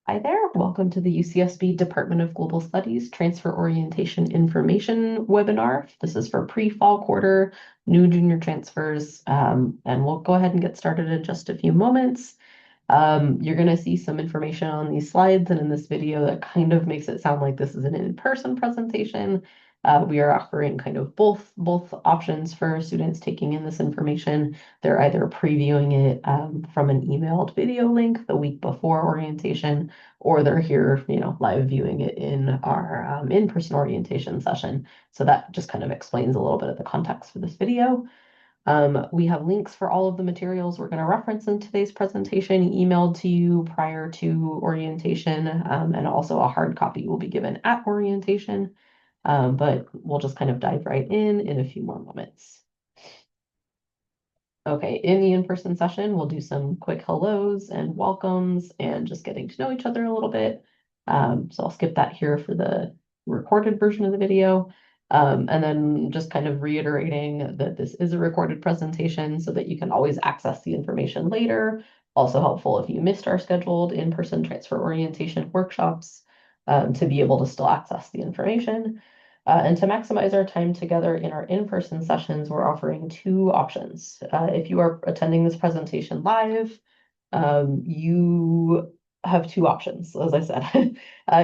Hi there, welcome to the UCSB Department of Global Studies Transfer Orientation Information webinar. This is for pre-fall quarter, new junior transfers, and we'll go ahead and get started in just a few moments. You're going to see some information on these slides and in this video that kind of makes it sound like this is an in-person presentation. We are offering kind of both options for students taking in this information. They're either previewing it from an emailed video link the week before orientation, or they're here, live viewing it in our in-person orientation session. So that just kind of explains a little bit of the context for this video. We have links for all of the materials we're going to reference in today's presentation emailed to you prior to orientation, and also a hard copy will be given at orientation. But we'll just kind of dive right in a few more moments. Okay, in the in-person session, we'll do some quick hellos and welcomes and just getting to know each other a little bit. So I'll skip that here for the recorded version of the video. And then just kind of reiterating that this is a recorded presentation so that you can always access the information later. Also helpful if you missed our scheduled in-person transfer orientation workshops, to be able to still access the information. And to maximize our time together in our in-person sessions, we're offering two options. If you are attending this presentation live, you have two options, as I said.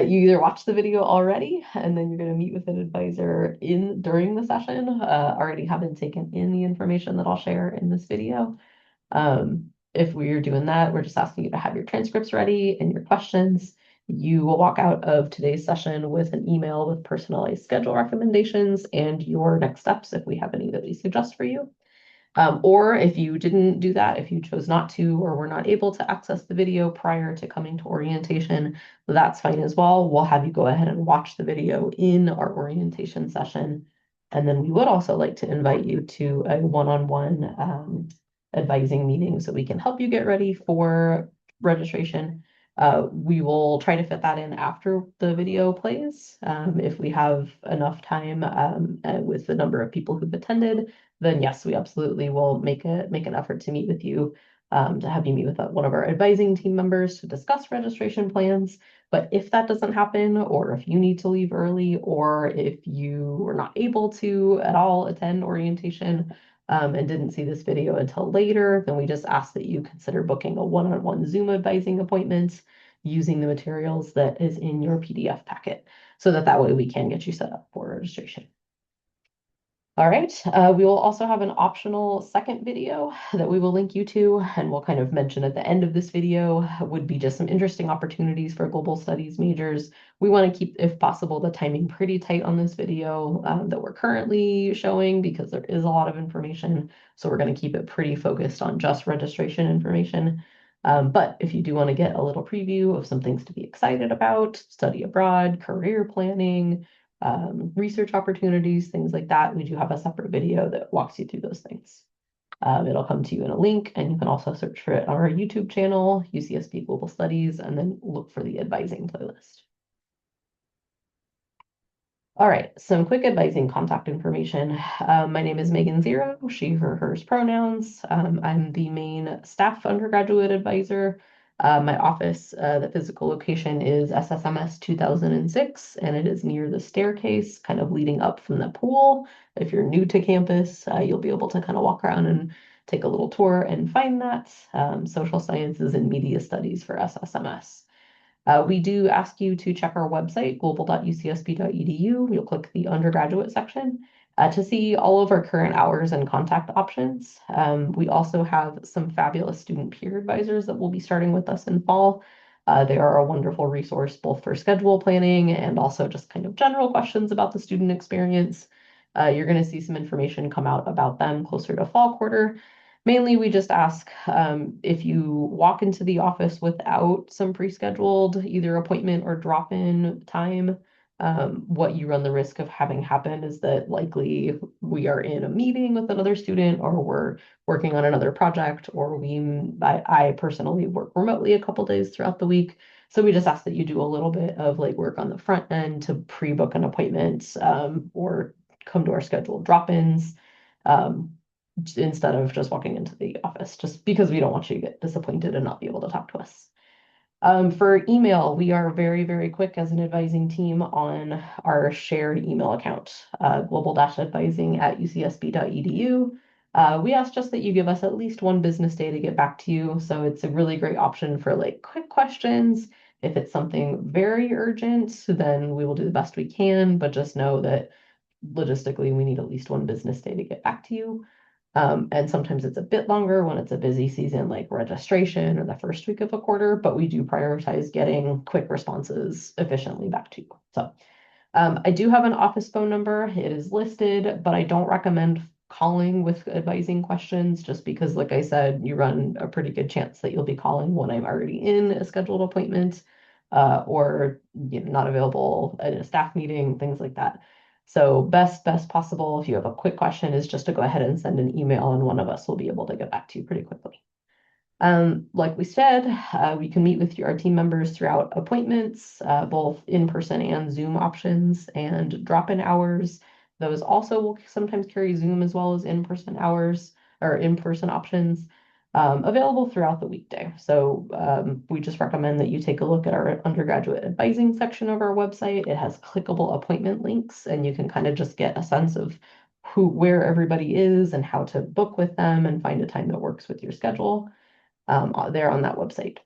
You either watch the video already, and then you're going to meet with an advisor during the session, already having taken in the information that I'll share in this video. If we're doing that, we're just asking you to have your transcripts ready and your questions. You will walk out of today's session with an email with personalized schedule recommendations and your next steps if we have any that we suggest for you. Or if you didn't do that, if you chose not to or were not able to access the video prior to coming to orientation, that's fine as well. We'll have you go ahead and watch the video in our orientation session. And then we would also like to invite you to a one-on-one advising meeting so we can help you get ready for registration. We will try to fit that in after the video plays. If we have enough time with the number of people who've attended, then yes, we absolutely will make an effort to meet with you, to have you meet with one of our advising team members to discuss registration plans. But if that doesn't happen, or if you need to leave early, or if you were not able to at all attend orientation, and didn't see this video until later, then we just ask that you consider booking a one-on-one Zoom advising appointment using the materials that is in your PDF packet, so that way we can get you set up for registration. All right, we will also have an optional second video that we will link you to, and we'll kind of mention at the end of this video would be just some interesting opportunities for global studies majors. We want to keep, if possible, the timing pretty tight on this video that we're currently showing because there is a lot of information. So we're going to keep it pretty focused on just registration information. But if you do want to get a little preview of some things to be excited about, study abroad, career planning, research opportunities, things like that, we do have a separate video that walks you through those things. It'll come to you in a link, and you can also search for it on our YouTube channel, UCSB Global Studies, and then look for the advising playlist. All right, some quick advising contact information. My name is Megan Zero, she, her, hers pronouns. I'm the main staff undergraduate advisor. My office, the physical location is SSMS 2006, and it is near the staircase, kind of leading up from the pool. If you're new to campus, you'll be able to kind of walk around and take a little tour and find that. Social Sciences and Media Studies for SSMS. We do ask you to check our website, global.ucsb.edu. You'll click the undergraduate section to see all of our current hours and contact options. We also have some fabulous student peer advisors that will be starting with us in fall. They are a wonderful resource both for schedule planning and also just kind of general questions about the student experience. You're going to see some information come out about them closer to fall quarter. Mainly, we just ask if you walk into the office without some pre-scheduled either appointment or drop-in time, what you run the risk of having happen is that likely we are in a meeting with another student, or we're working on another project, or I personally work remotely a couple days throughout the week. So we just ask that you do a little bit of legwork on the front end to pre-book an appointment, or come to our scheduled drop-ins. Instead of just walking into the office, just because we don't want you to get disappointed and not be able to talk to us. For email, we are very, very quick as an advising team on our shared email account, global-advising@ucsb.edu. We ask just that you give us at least one business day to get back to you. So it's a really great option for like quick questions. If it's something very urgent, then we will do the best we can, but just know that logistically we need at least one business day to get back to you. And sometimes it's a bit longer when it's a busy season, like registration or the first week of a quarter, but we do prioritize getting quick responses efficiently back to you. So I do have an office phone number. It is listed, but I don't recommend calling with advising questions just because, like I said, you run a pretty good chance that you'll be calling when I'm already in a scheduled appointment or not available at a staff meeting, things like that. So best possible if you have a quick question is just to go ahead and send an email and one of us will be able to get back to you pretty quickly. Like we said, we can meet with our team members throughout appointments, both in-person and Zoom options and drop-in hours. Those also will sometimes carry Zoom as well as in-person hours or in-person options available throughout the weekday. So we just recommend that you take a look at our undergraduate advising section of our website. It has clickable appointment links, and you can kind of just get a sense of where everybody is and how to book with them and find a time that works with your schedule there on that website.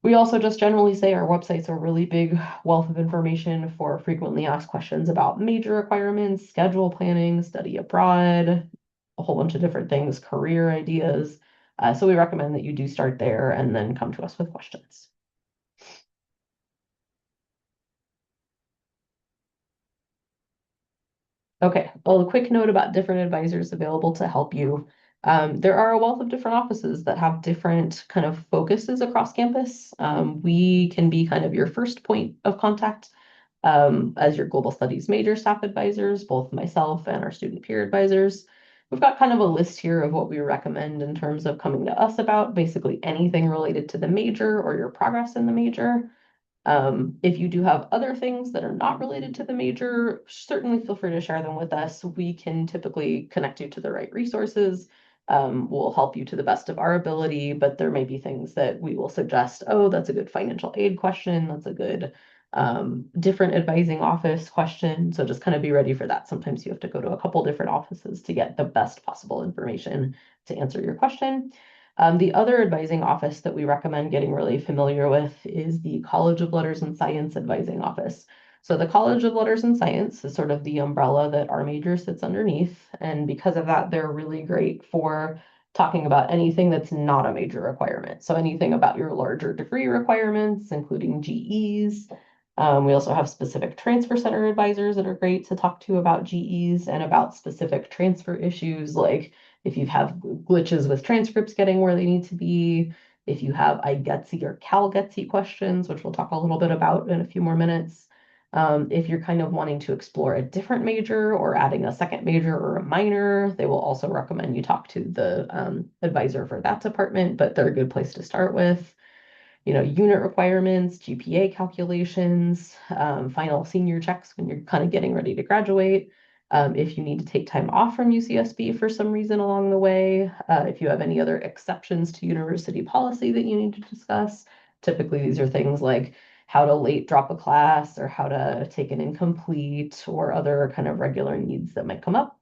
We also just generally say our website's a really big wealth of information for frequently asked questions about major requirements, schedule planning, study abroad, a whole bunch of different things, career ideas. So we recommend that you do start there and then come to us with questions. Okay, well, a quick note about different advisors available to help you. There are a wealth of different offices that have different kind of focuses across campus. We can be kind of your first point of contact as your global studies major staff advisors, both myself and our student peer advisors. We've got kind of a list here of what we recommend in terms of coming to us about basically anything related to the major or your progress in the major. If you do have other things that are not related to the major, certainly feel free to share them with us. We can typically connect you to the right resources. We'll help you to the best of our ability, but there may be things that we will suggest. Oh, that's a good financial aid question. That's a good different advising office question. So just kind of be ready for that. Sometimes you have to go to a couple different offices to get the best possible information to answer your question. The other advising office that we recommend getting really familiar with is the College of Letters and Science Advising Office. So the College of Letters and Science is sort of the umbrella that our major sits underneath. And because of that, they're really great for talking about anything that's not a major requirement. So anything about your larger degree requirements, including GEs. We also have specific transfer center advisors that are great to talk to about GEs and about specific transfer issues like if you have glitches with transcripts getting where they need to be, if you have iGETSI or CalGETSI questions, which we'll talk a little bit about in a few more minutes. If you're kind of wanting to explore a different major or adding a second major or a minor, they will also recommend you talk to the advisor for that department, but they're a good place to start with. Unit requirements, GPA calculations, final senior checks when you're kind of getting ready to graduate. If you need to take time off from UCSB for some reason along the way, if you have any other exceptions to university policy that you need to discuss. Typically, these are things like how to late drop a class or how to take an incomplete or other kind of regular needs that might come up.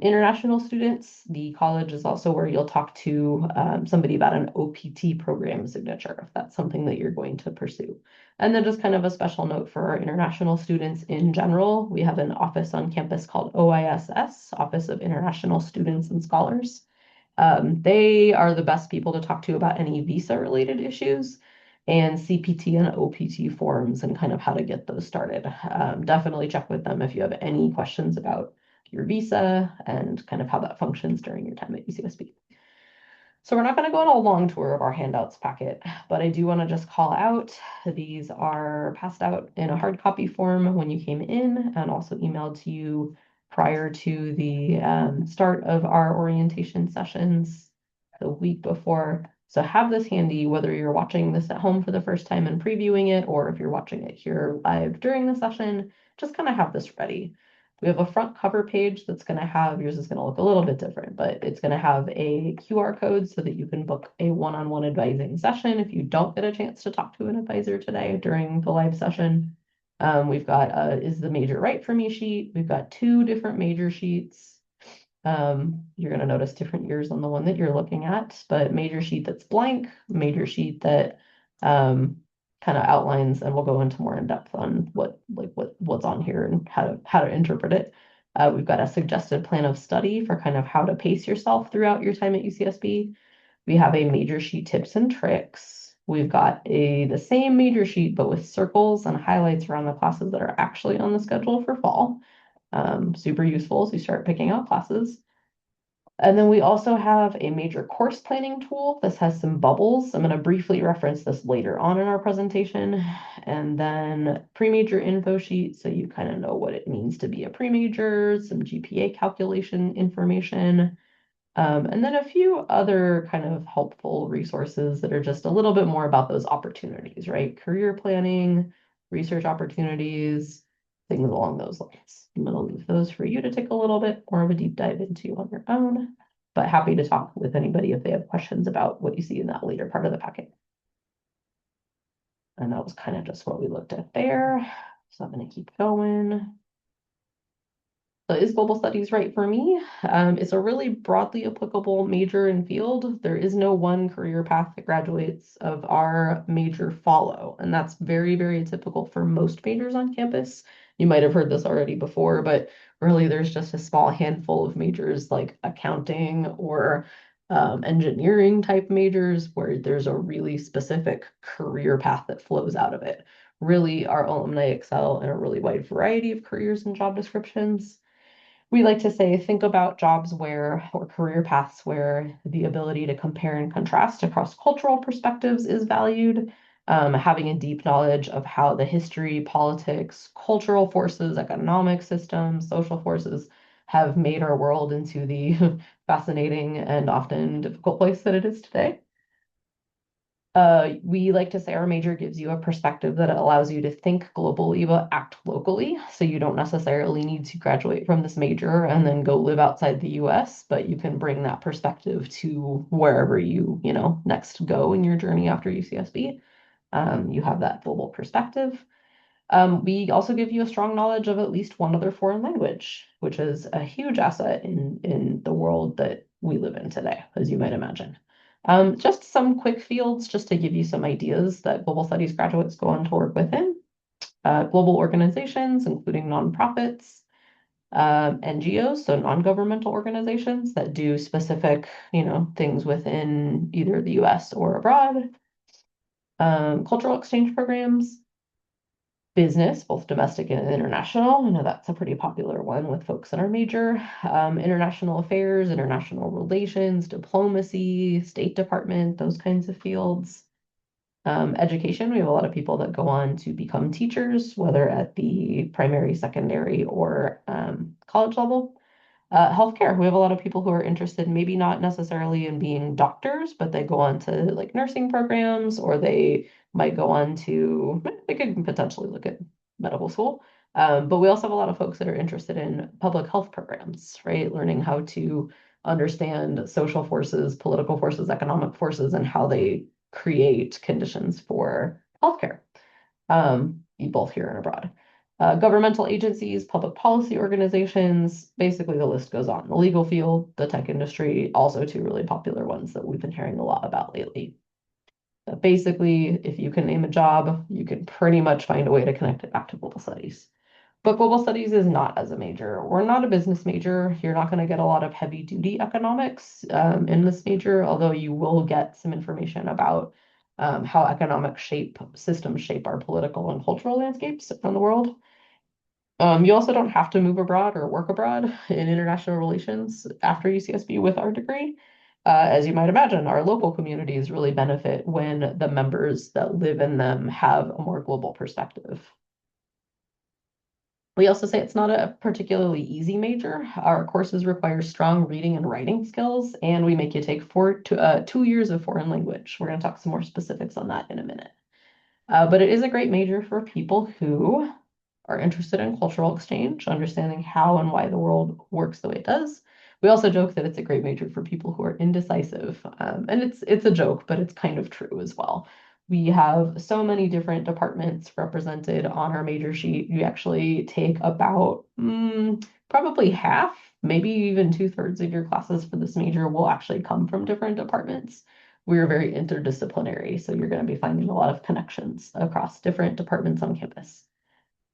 International students, the college is also where you'll talk to somebody about an OPT program signature, if that's something that you're going to pursue. And then just kind of a special note for our international students in general, we have an office on campus called OISS, Office of International Students and Scholars. They are the best people to talk to about any visa-related issues and CPT and OPT forms and kind of how to get those started. Definitely check with them if you have any questions about your visa and kind of how that functions during your time at UCSB. So we're not going to go on a long tour of our handouts packet, but I do want to just call out these are passed out in a hard copy form when you came in and also emailed to you prior to the start of our orientation sessions the week before. So have this handy, whether you're watching this at home for the first time and previewing it, or if you're watching it here live during the session, just kind of have this ready. We have a front cover page that's going to have, yours is going to look a little bit different, but it's going to have a QR code so that you can book a one-on-one advising session if you don't get a chance to talk to an advisor today during the live session. We've got is the major right for me sheet. We've got two different major sheets. You're going to notice different years on the one that you're looking at, but major sheet that's blank, major sheet that kind of outlines, and we'll go into more in depth on what's on here and how to interpret it. We've got a suggested plan of study for kind of how to pace yourself throughout your time at UCSB. We have a major sheet tips and tricks. We've got the same major sheet, but with circles and highlights around the classes that are actually on the schedule for fall. Super useful as you start picking out classes. And then we also have a major course planning tool. This has some bubbles. I'm going to briefly reference this later on in our presentation. And then pre-major info sheet, so you kind of know what it means to be a pre-major, some GPA calculation information, and then a few other kind of helpful resources that are just a little bit more about those opportunities, right? Career planning, research opportunities, things along those lines. I'm going to leave those for you to take a little bit more of a deep dive into on your own, but happy to talk with anybody if they have questions about what you see in that later part of the packet. And that was kind of just what we looked at there. So I'm going to keep going. So is global studies right for me? It's a really broadly applicable major and field. There is no one career path that graduates of our major follow, and that's very, very typical for most majors on campus. You might have heard this already before, but really there's just a small handful of majors like accounting or engineering type majors where there's a really specific career path that flows out of it. Really, our alumni excel in a really wide variety of careers and job descriptions. We like to say, think about jobs where, or career paths where the ability to compare and contrast across cultural perspectives is valued. Having a deep knowledge of how the history, politics, cultural forces, economic systems, social forces have made our world into the fascinating and often difficult place that it is today. We like to say our major gives you a perspective that allows you to think globally but act locally. So you don't necessarily need to graduate from this major and then go live outside the US, but you can bring that perspective to wherever you next go in your journey after UCSB. You have that global perspective. We also give you a strong knowledge of at least one other foreign language, which is a huge asset in the world that we live in today, as you might imagine. Just some quick fields just to give you some ideas that global studies graduates go on to work within. Global organizations, including nonprofits, NGOs, so non-governmental organizations that do specific, things within either the US or abroad. Cultural exchange programs, business, both domestic and international. I know that's a pretty popular one with folks in our major. International affairs, international relations, diplomacy, State Department, those kinds of fields. Education, we have a lot of people that go on to become teachers, whether at the primary, secondary, or college level. Healthcare, we have a lot of people who are interested, maybe not necessarily in being doctors, but they go on to like nursing programs, or they might go on to, they could potentially look at medical school. But we also have a lot of folks that are interested in public health programs, right? Learning how to understand social forces, political forces, economic forces, and how they create conditions for healthcare, both here and abroad. Governmental agencies, public policy organizations, basically the list goes on. The legal field, the tech industry, also two really popular ones that we've been hearing a lot about lately. But basically, if you can name a job, you can pretty much find a way to connect it back to global studies. But global studies is not as a major. We're not a business major. You're not going to get a lot of heavy duty economics in this major, although you will get some information about how economic systems shape our political and cultural landscapes around the world. You also don't have to move abroad or work abroad in international relations after UCSB with our degree. As you might imagine, our local communities really benefit when the members that live in them have a more global perspective. We also say it's not a particularly easy major. Our courses require strong reading and writing skills, and we make you take 2 years of foreign language. We're going to talk some more specifics on that in a minute. But it is a great major for people who are interested in cultural exchange, understanding how and why the world works the way it does. We also joke that it's a great major for people who are indecisive, and it's a joke, but it's kind of true as well. We have so many different departments represented on our major sheet. You actually take about probably half, maybe even two-thirds of your classes for this major will actually come from different departments. We're very interdisciplinary, so you're going to be finding a lot of connections across different departments on campus.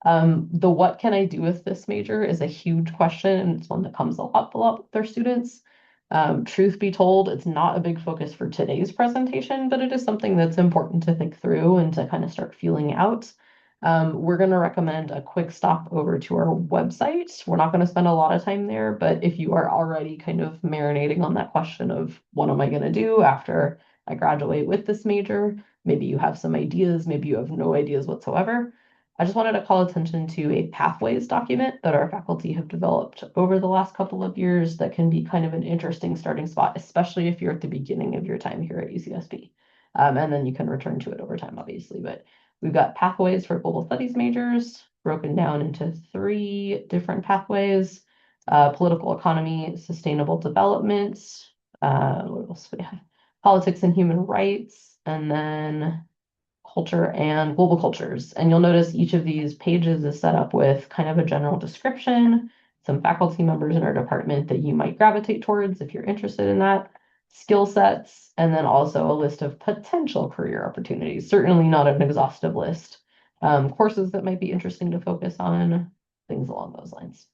The what can I do with this major is a huge question, and it's one that comes a lot with our students. Truth be told, it's not a big focus for today's presentation, but it is something that's important to think through and to kind of start feeling out. We're going to recommend a quick stop over to our website. We're not going to spend a lot of time there, but if you are already kind of marinating on that question of what am I going to do after I graduate with this major, maybe you have some ideas, maybe you have no ideas whatsoever. I just wanted to call attention to a pathways document that our faculty have developed over the last couple of years that can be kind of an interesting starting spot, especially if you're at the beginning of your time here at UCSB. And then you can return to it over time, obviously. But we've got pathways for global studies majors broken down into three different pathways: political economy, sustainable development, what else do we have? Politics and human rights, and then culture and global cultures. And you'll notice each of these pages is set up with kind of a general description, some faculty members in our department that you might gravitate towards if you're interested in that, skill sets, and then also a list of potential career opportunities. Certainly not an exhaustive list. Courses that might be interesting to focus on, things along those lines.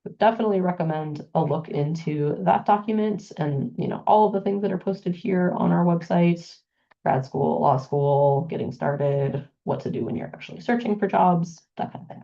Would definitely recommend a look into that document and all of the things that are posted here on our website: grad school, law school, getting started, what to do when you're actually searching for jobs, that kind of thing.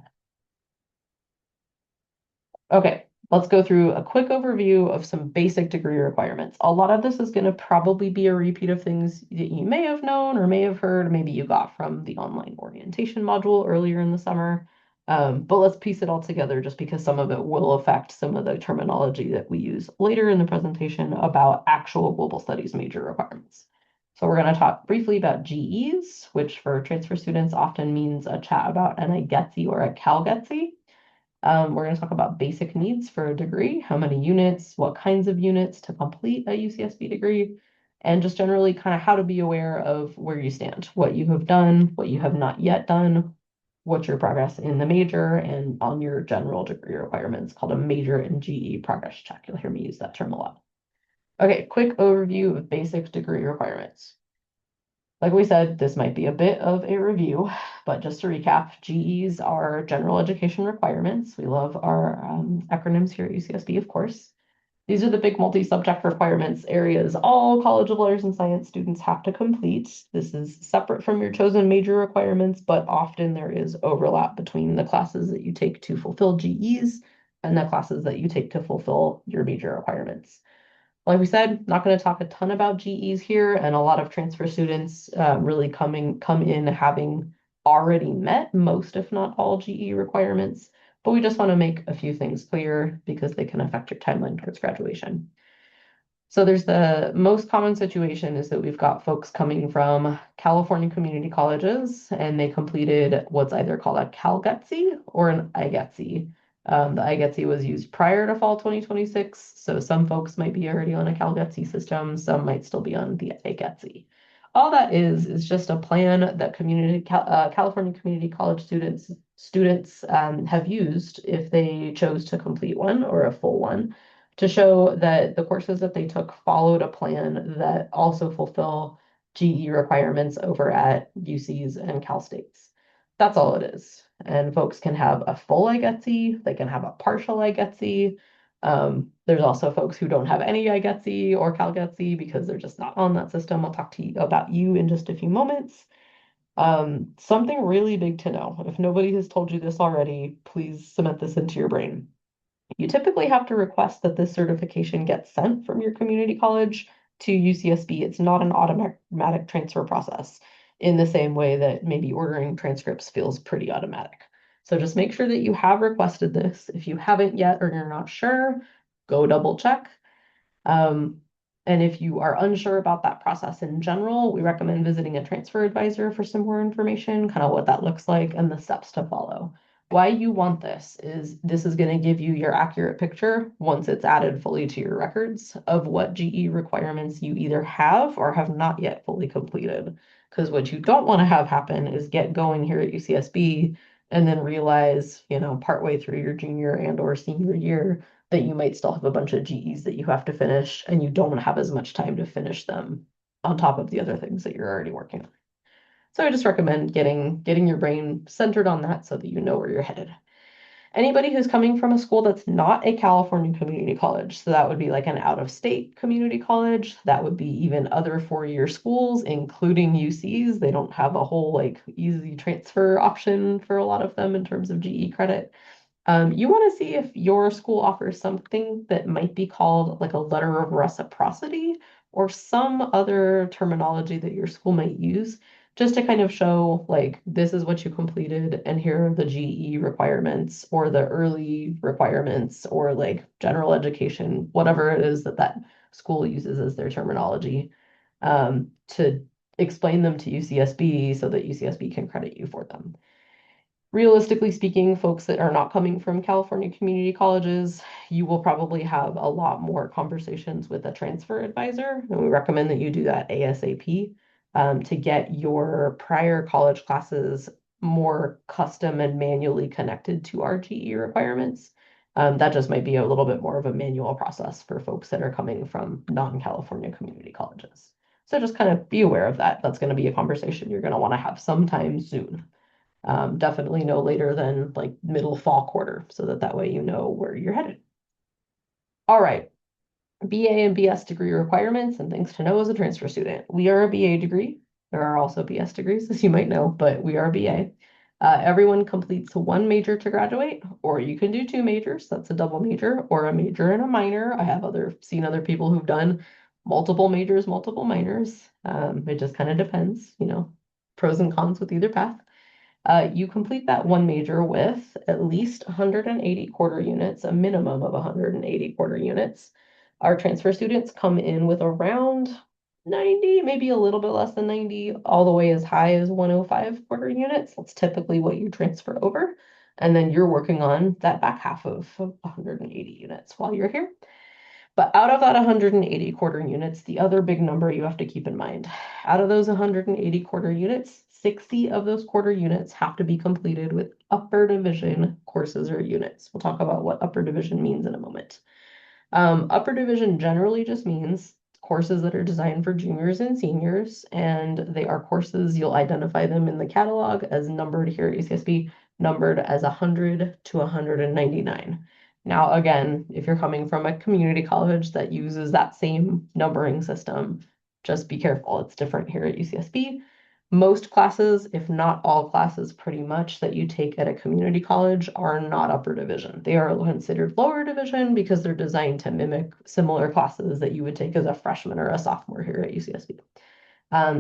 Okay, let's go through a quick overview of some basic degree requirements. A lot of this is going to probably be a repeat of things that you may have known or may have heard, or maybe you got from the online orientation module earlier in the summer. But let's piece it all together just because some of it will affect some of the terminology that we use later in the presentation about actual global studies major requirements. So we're going to talk briefly about GEs, which for transfer students often means a chat about an IGETSI or a CalGETSI. We're going to talk about basic needs for a degree, how many units, what kinds of units to complete a UCSB degree, and just generally kind of how to be aware of where you stand, what you have done, what you have not yet done, what's your progress in the major and on your general degree requirements, called a major and GE progress check. You'll hear me use that term a lot. Okay, quick overview of basic degree requirements. Like we said, this might be a bit of a review, but just to recap, GEs are general education requirements. We love our acronyms here at UCSB, of course. These are the big multi-subject requirements areas all College of Letters and Science students have to complete. This is separate from your chosen major requirements, but often there is overlap between the classes that you take to fulfill GEs and the classes that you take to fulfill your major requirements. Like we said, not going to talk a ton about GEs here, and a lot of transfer students really come in having already met most, if not all, GE requirements. But we just want to make a few things clear because they can affect your timeline towards graduation. So there's the most common situation is that we've got folks coming from California community colleges, and they completed what's either called a CalGETSI or an IGETSI. The IGETSI was used prior to fall 2026, so some folks might be already on a CalGETSI system, some might still be on the IGETSI. All that is just a plan that California community college students have used if they chose to complete one or a full one, to show that the courses that they took followed a plan that also fulfill GE requirements over at UCs and Cal States. That's all it is. And folks can have a full IGETSI, they can have a partial IGETSI. There's also folks who don't have any IGETSI or CalGETSI because they're just not on that system. I'll talk to you about you in just a few moments. Something really big to know. If nobody has told you this already, please cement this into your brain. You typically have to request that this certification gets sent from your community college to UCSB. It's not an automatic transfer process in the same way that maybe ordering transcripts feels pretty automatic. So just make sure that you have requested this. If you haven't yet or you're not sure, go double check. And if you are unsure about that process in general, we recommend visiting a transfer advisor for some more information, kind of what that looks like and the steps to follow. Why you want this is going to give you your accurate picture once it's added fully to your records of what GE requirements you either have or have not yet fully completed. Because what you don't want to have happen is get going here at UCSB and then realize, partway through your junior and or senior year that you might still have a bunch of GEs that you have to finish and you don't have as much time to finish them on top of the other things that you're already working on. So I just recommend getting your brain centered on that so that you know where you're headed. Anybody who's coming from a school that's not a California community college, so that would be like an out-of-state community college, that would be even other four-year schools, including UCs. They don't have a whole like easy transfer option for a lot of them in terms of GE credit. You want to see if your school offers something that might be called like a letter of reciprocity or some other terminology that your school might use, just to kind of show like this is what you completed and here are the GE requirements or the early requirements or like general education, whatever it is that that school uses as their terminology, to explain them to UCSB so that UCSB can credit you for them. Realistically speaking, folks that are not coming from California community colleges, you will probably have a lot more conversations with a transfer advisor, and we recommend that you do that ASAP, to get your prior college classes more custom and manually connected to our GE requirements. That just might be a little bit more of a manual process for folks that are coming from non-California community colleges. So just kind of be aware of that. That's going to be a conversation you're going to want to have sometime soon. Definitely no later than like middle fall quarter, so that that way you know where you're headed. All right, BA and BS degree requirements and things to know as a transfer student. We are a BA degree. There are also BS degrees, as you might know, but we are BA. Everyone completes one major to graduate, or you can do two majors. That's a double major, or a major and a minor. I have seen other people who've done multiple majors, multiple minors. It just kind of depends, pros and cons with either path. You complete that one major with at least 180 quarter units, a minimum of 180 quarter units. Our transfer students come in with around 90, maybe a little bit less than 90, all the way as high as 105 quarter units. That's typically what you transfer over. And then you're working on that back half of 180 units while you're here. But out of that 180 quarter units, the other big number you have to keep in mind, out of those 180 quarter units, 60 of those quarter units have to be completed with upper division courses or units. We'll talk about what upper division means in a moment. Upper division generally just means courses that are designed for juniors and seniors, and they are courses, you'll identify them in the catalog as numbered here at UCSB, numbered as 100 to 199. Now, again, if you're coming from a community college that uses that same numbering system, just be careful. It's different here at UCSB. Most classes, if not all classes pretty much that you take at a community college are not upper division. They are considered lower division because they're designed to mimic similar classes that you would take as a freshman or a sophomore here at UCSB.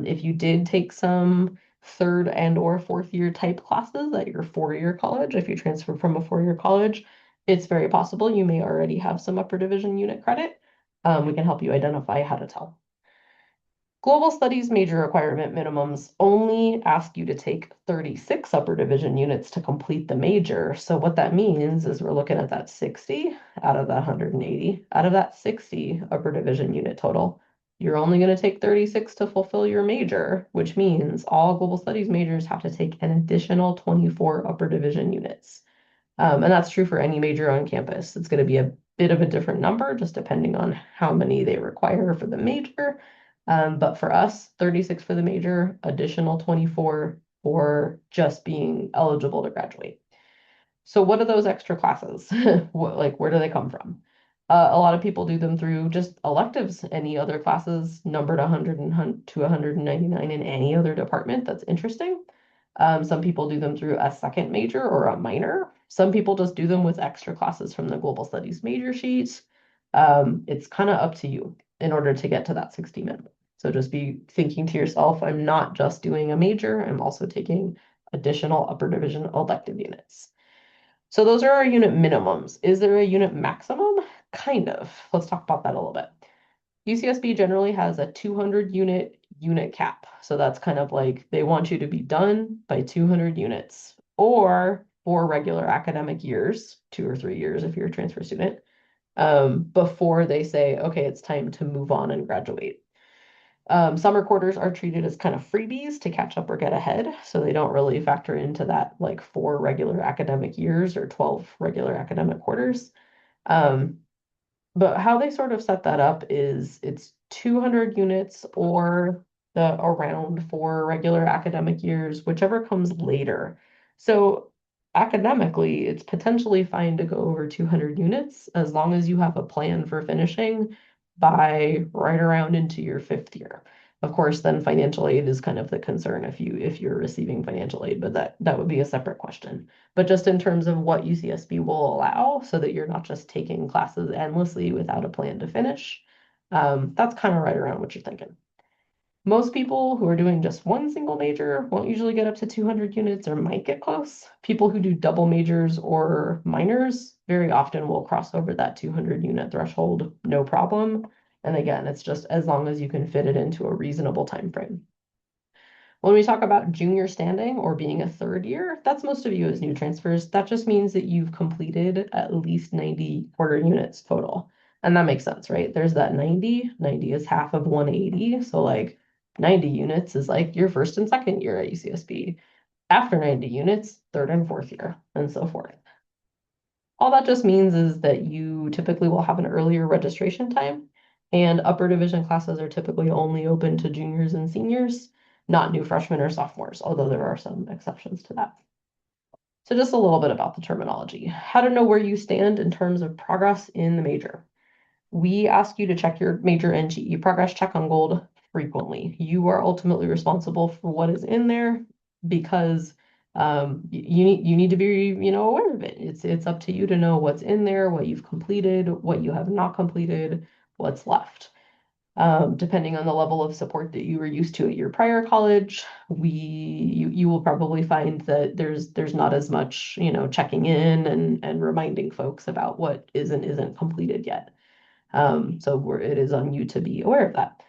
If you did take some third and or fourth year type classes at your four-year college, if you transfer from a four-year college, it's very possible you may already have some upper division unit credit. We can help you identify how to tell. Global Studies major requirement minimums only ask you to take 36 upper division units to complete the major. So what that means is we're looking at that 60 out of that 180. Out of that 60 upper division unit total, you're only going to take 36 to fulfill your major, which means all Global Studies majors have to take an additional 24 upper division units. And that's true for any major on campus. It's going to be a bit of a different number, just depending on how many they require for the major. But for us, 36 for the major, additional 24 for just being eligible to graduate. So what are those extra classes? Where do they come from? A lot of people do them through just electives, any other classes numbered 100 to 199 in any other department that's interesting. Some people do them through a second major or a minor. Some people just do them with extra classes from the Global Studies major sheet. It's kind of up to you in order to get to that 60 minimum. So just be thinking to yourself, I'm not just doing a major, I'm also taking additional upper division elective units. So those are our unit minimums. Is there a unit maximum? Kind of. Let's talk about that a little bit. UCSB generally has a 200 unit cap. So that's kind of like they want you to be done by 200 units. Or 4 regular academic years, 2 or 3 years if you're a transfer student, before they say, okay, it's time to move on and graduate. Summer quarters are treated as kind of freebies to catch up or get ahead, so they don't really factor into that like 4 regular academic years or 12 regular academic quarters. Um, but how they sort of set that up is it's 200 units or the around 4 regular academic years, whichever comes later. So academically, it's potentially fine to go over 200 units as long as you have a plan for finishing by right around into your 5th year. Of course, then financial aid is kind of the concern if you're receiving financial aid, but that would be a separate question. But just in terms of what UCSB will allow, so that you're not just taking classes endlessly without a plan to finish, that's kind of right around what you're thinking. Most people who are doing just one single major won't usually get up to 200 units or might get close. People who do double majors or minors very often will cross over that 200 unit threshold, no problem. And again, it's just as long as you can fit it into a reasonable time frame. When we talk about junior standing or being a 3rd year, that's most of you as new transfers. That just means that you've completed at least 90 quarter units total. And that makes sense, right? There's that 90. 90 is half of 180. So like 90 units is like your 1st and 2nd year at UCSB. After 90 units, 3rd and 4th year, and so forth. All that just means is that you typically will have an earlier registration time, and upper division classes are typically only open to juniors and seniors, not new freshmen or sophomores, although there are some exceptions to that. So just a little bit about the terminology. How to know where you stand in terms of progress in the major. We ask you to check your major and GE progress check on Gold frequently. You are ultimately responsible for what is in there because you need to be aware of it. It's up to you to know what's in there, what you've completed, what you have not completed, what's left. Depending on the level of support that you were used to at your prior college, you will probably find that there's not as much checking in and reminding folks about what is and isn't completed yet. So it is on you to be aware of that.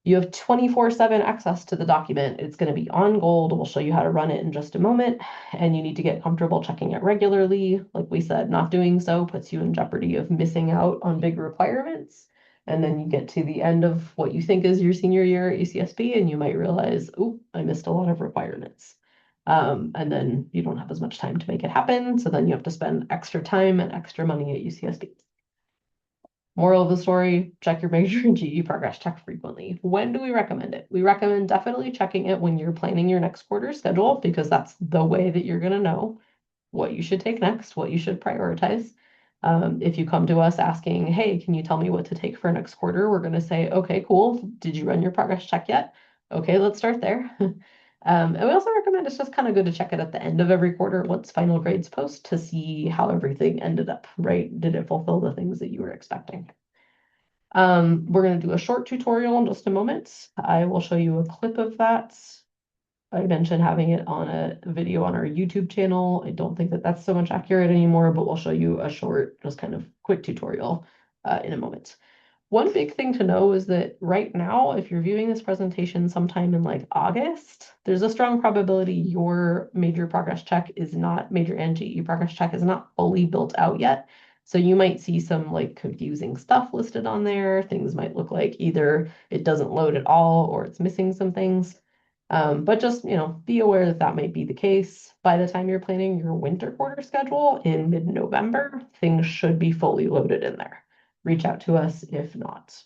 You have 24/7 access to the document. It's going to be on Gold. We'll show you how to run it in just a moment. And you need to get comfortable checking it regularly. Like we said, not doing so puts you in jeopardy of missing out on big requirements. And then you get to the end of what you think is your senior year at UCSB, and you might realize, oh, I missed a lot of requirements. And then you don't have as much time to make it happen. So then you have to spend extra time and extra money at UCSB. Moral of the story, check your major and GE progress check frequently. When do we recommend it? We recommend definitely checking it when you're planning your next quarter schedule because that's the way that you're going to know what you should take next, what you should prioritize. If you come to us asking, hey, can you tell me what to take for next quarter? We're going to say, okay, cool. Did you run your progress check yet? Okay, let's start there. And we also recommend it's just kind of good to check it at the end of every quarter once final grades post to see how everything ended up, right? Did it fulfill the things that you were expecting? We're going to do a short tutorial in just a moment. I will show you a clip of that. I mentioned having it on a video on our YouTube channel. I don't think that that's so much accurate anymore, but we'll show you a short, just kind of quick tutorial in a moment. One big thing to know is that right now, if you're viewing this presentation sometime in like August, there's a strong probability your major progress check is not, major and GE progress check is not fully built out yet. So you might see some like confusing stuff listed on there. Things might look like either it doesn't load at all or it's missing some things. But just, be aware that that might be the case. By the time you're planning your winter quarter schedule in mid-November, things should be fully loaded in there. Reach out to us if not.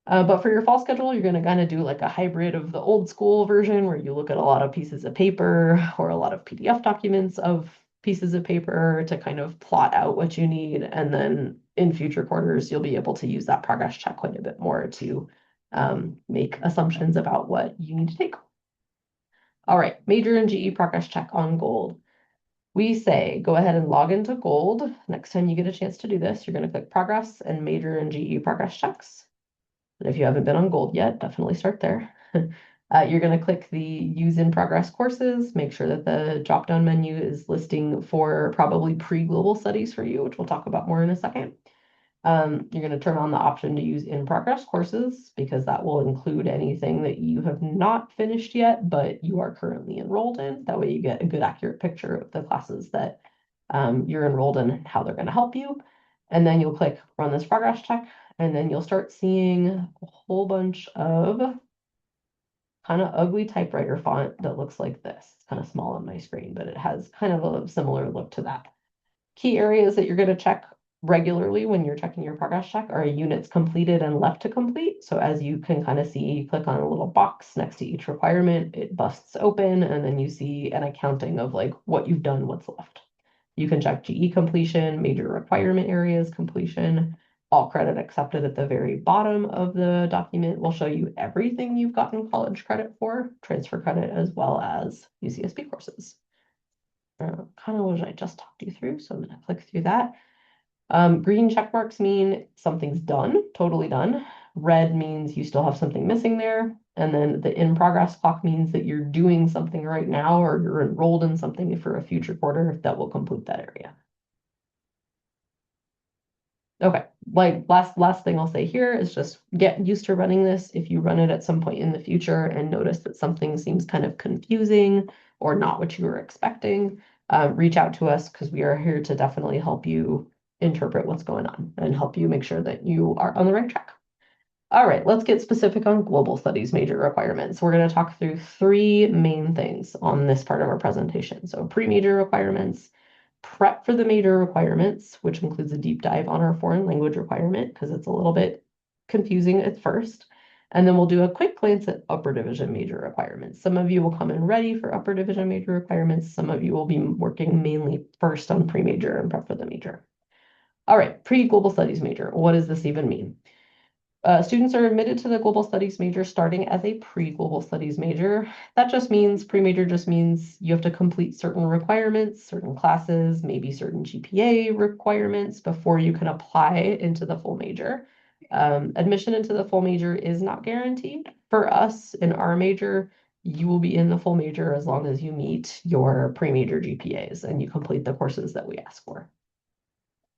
But for your fall schedule, you're going to kind of do like a hybrid of the old school version where you look at a lot of pieces of paper or a lot of PDF documents of pieces of paper to kind of plot out what you need. And then in future quarters, you'll be able to use that progress check quite a bit more to make assumptions about what you need to take. All right, major and GE progress check on Gold. We say go ahead and log into Gold. Next time you get a chance to do this, you're going to click progress and major and GE progress checks. And if you haven't been on Gold yet, definitely start there. You're going to click the use in progress courses. Make sure that the drop-down menu is listing for probably pre-global studies for you, which we'll talk about more in a second. You're going to turn on the option to use in-progress courses because that will include anything that you have not finished yet, but you are currently enrolled in. That way you get a good accurate picture of the classes that you're enrolled in and how they're going to help you. And then you'll click run this progress check, and then you'll start seeing a whole bunch of kind of ugly typewriter font that looks like this. It's kind of small on my screen, but it has kind of a similar look to that. Key areas that you're going to check regularly when you're checking your progress check are units completed and left to complete. So as you can kind of see, you click on a little box next to each requirement, it busts open, and then you see an accounting of like what you've done, what's left. You can check GE completion, major requirement areas completion, all credit accepted at the very bottom of the document will show you everything you've gotten college credit for, transfer credit, as well as UCSB courses. Kind of what I just talked you through, so I'm going to click through that. Green check marks mean something's done, totally done. Red means you still have something missing there. And then the in progress clock means that you're doing something right now or you're enrolled in something for a future quarter that will complete that area. Okay, like last thing I'll say here is just get used to running this. If you run it at some point in the future and notice that something seems kind of confusing or not what you were expecting, reach out to us because we are here to definitely help you interpret what's going on and help you make sure that you are on the right track. All right, let's get specific on global studies major requirements. We're going to talk through three main things on this part of our presentation. So pre-major requirements, prep for the major requirements, which includes a deep dive on our foreign language requirement because it's a little bit confusing at first. And then we'll do a quick glance at upper division major requirements. Some of you will come in ready for upper division major requirements. Some of you will be working mainly first on pre-major and prep for the major. All right, pre-global studies major. What does this even mean? Students are admitted to the global studies major starting as a pre-global studies major. That just means pre-major just means you have to complete certain requirements, certain classes, maybe certain GPA requirements before you can apply into the full major. Admission into the full major is not guaranteed. For us in our major, you will be in the full major as long as you meet your pre-major GPAs and you complete the courses that we ask for.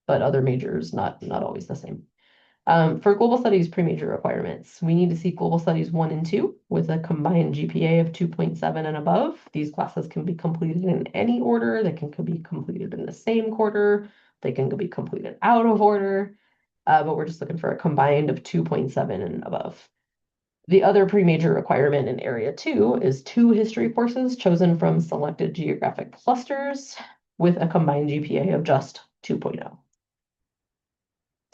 But other majors, not always the same. For global studies pre-major requirements, we need to see global studies 1 and 2 with a combined GPA of 2.7 and above. These classes can be completed in any order. They can be completed in the same quarter. They can be completed out of order, but we're just looking for a combined of 2.7 and above. The other pre-major requirement in area 2 is 2 history courses chosen from selected geographic clusters with a combined GPA of just 2.0.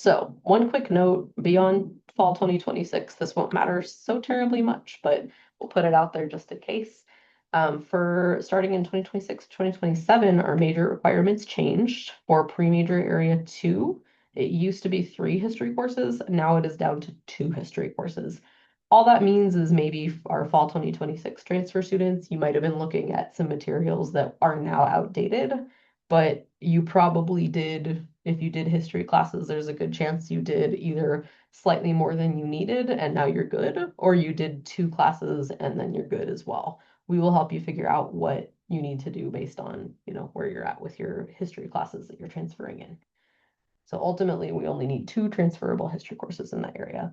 So one quick note, beyond fall 2026, this won't matter so terribly much, but we'll put it out there just in case. For starting in 2026, 2027, our major requirements changed. For pre-major area 2, it used to be 3 history courses. Now it is down to 2 history courses. All that means is maybe our fall 2026 transfer students, you might have been looking at some materials that are now outdated, but you probably did, if you did history classes, there's a good chance you did either slightly more than you needed and now you're good, or you did 2 classes and then you're good as well. We will help you figure out what you need to do based on, where you're at with your history classes that you're transferring in. So ultimately, we only need 2 transferable history courses in that area.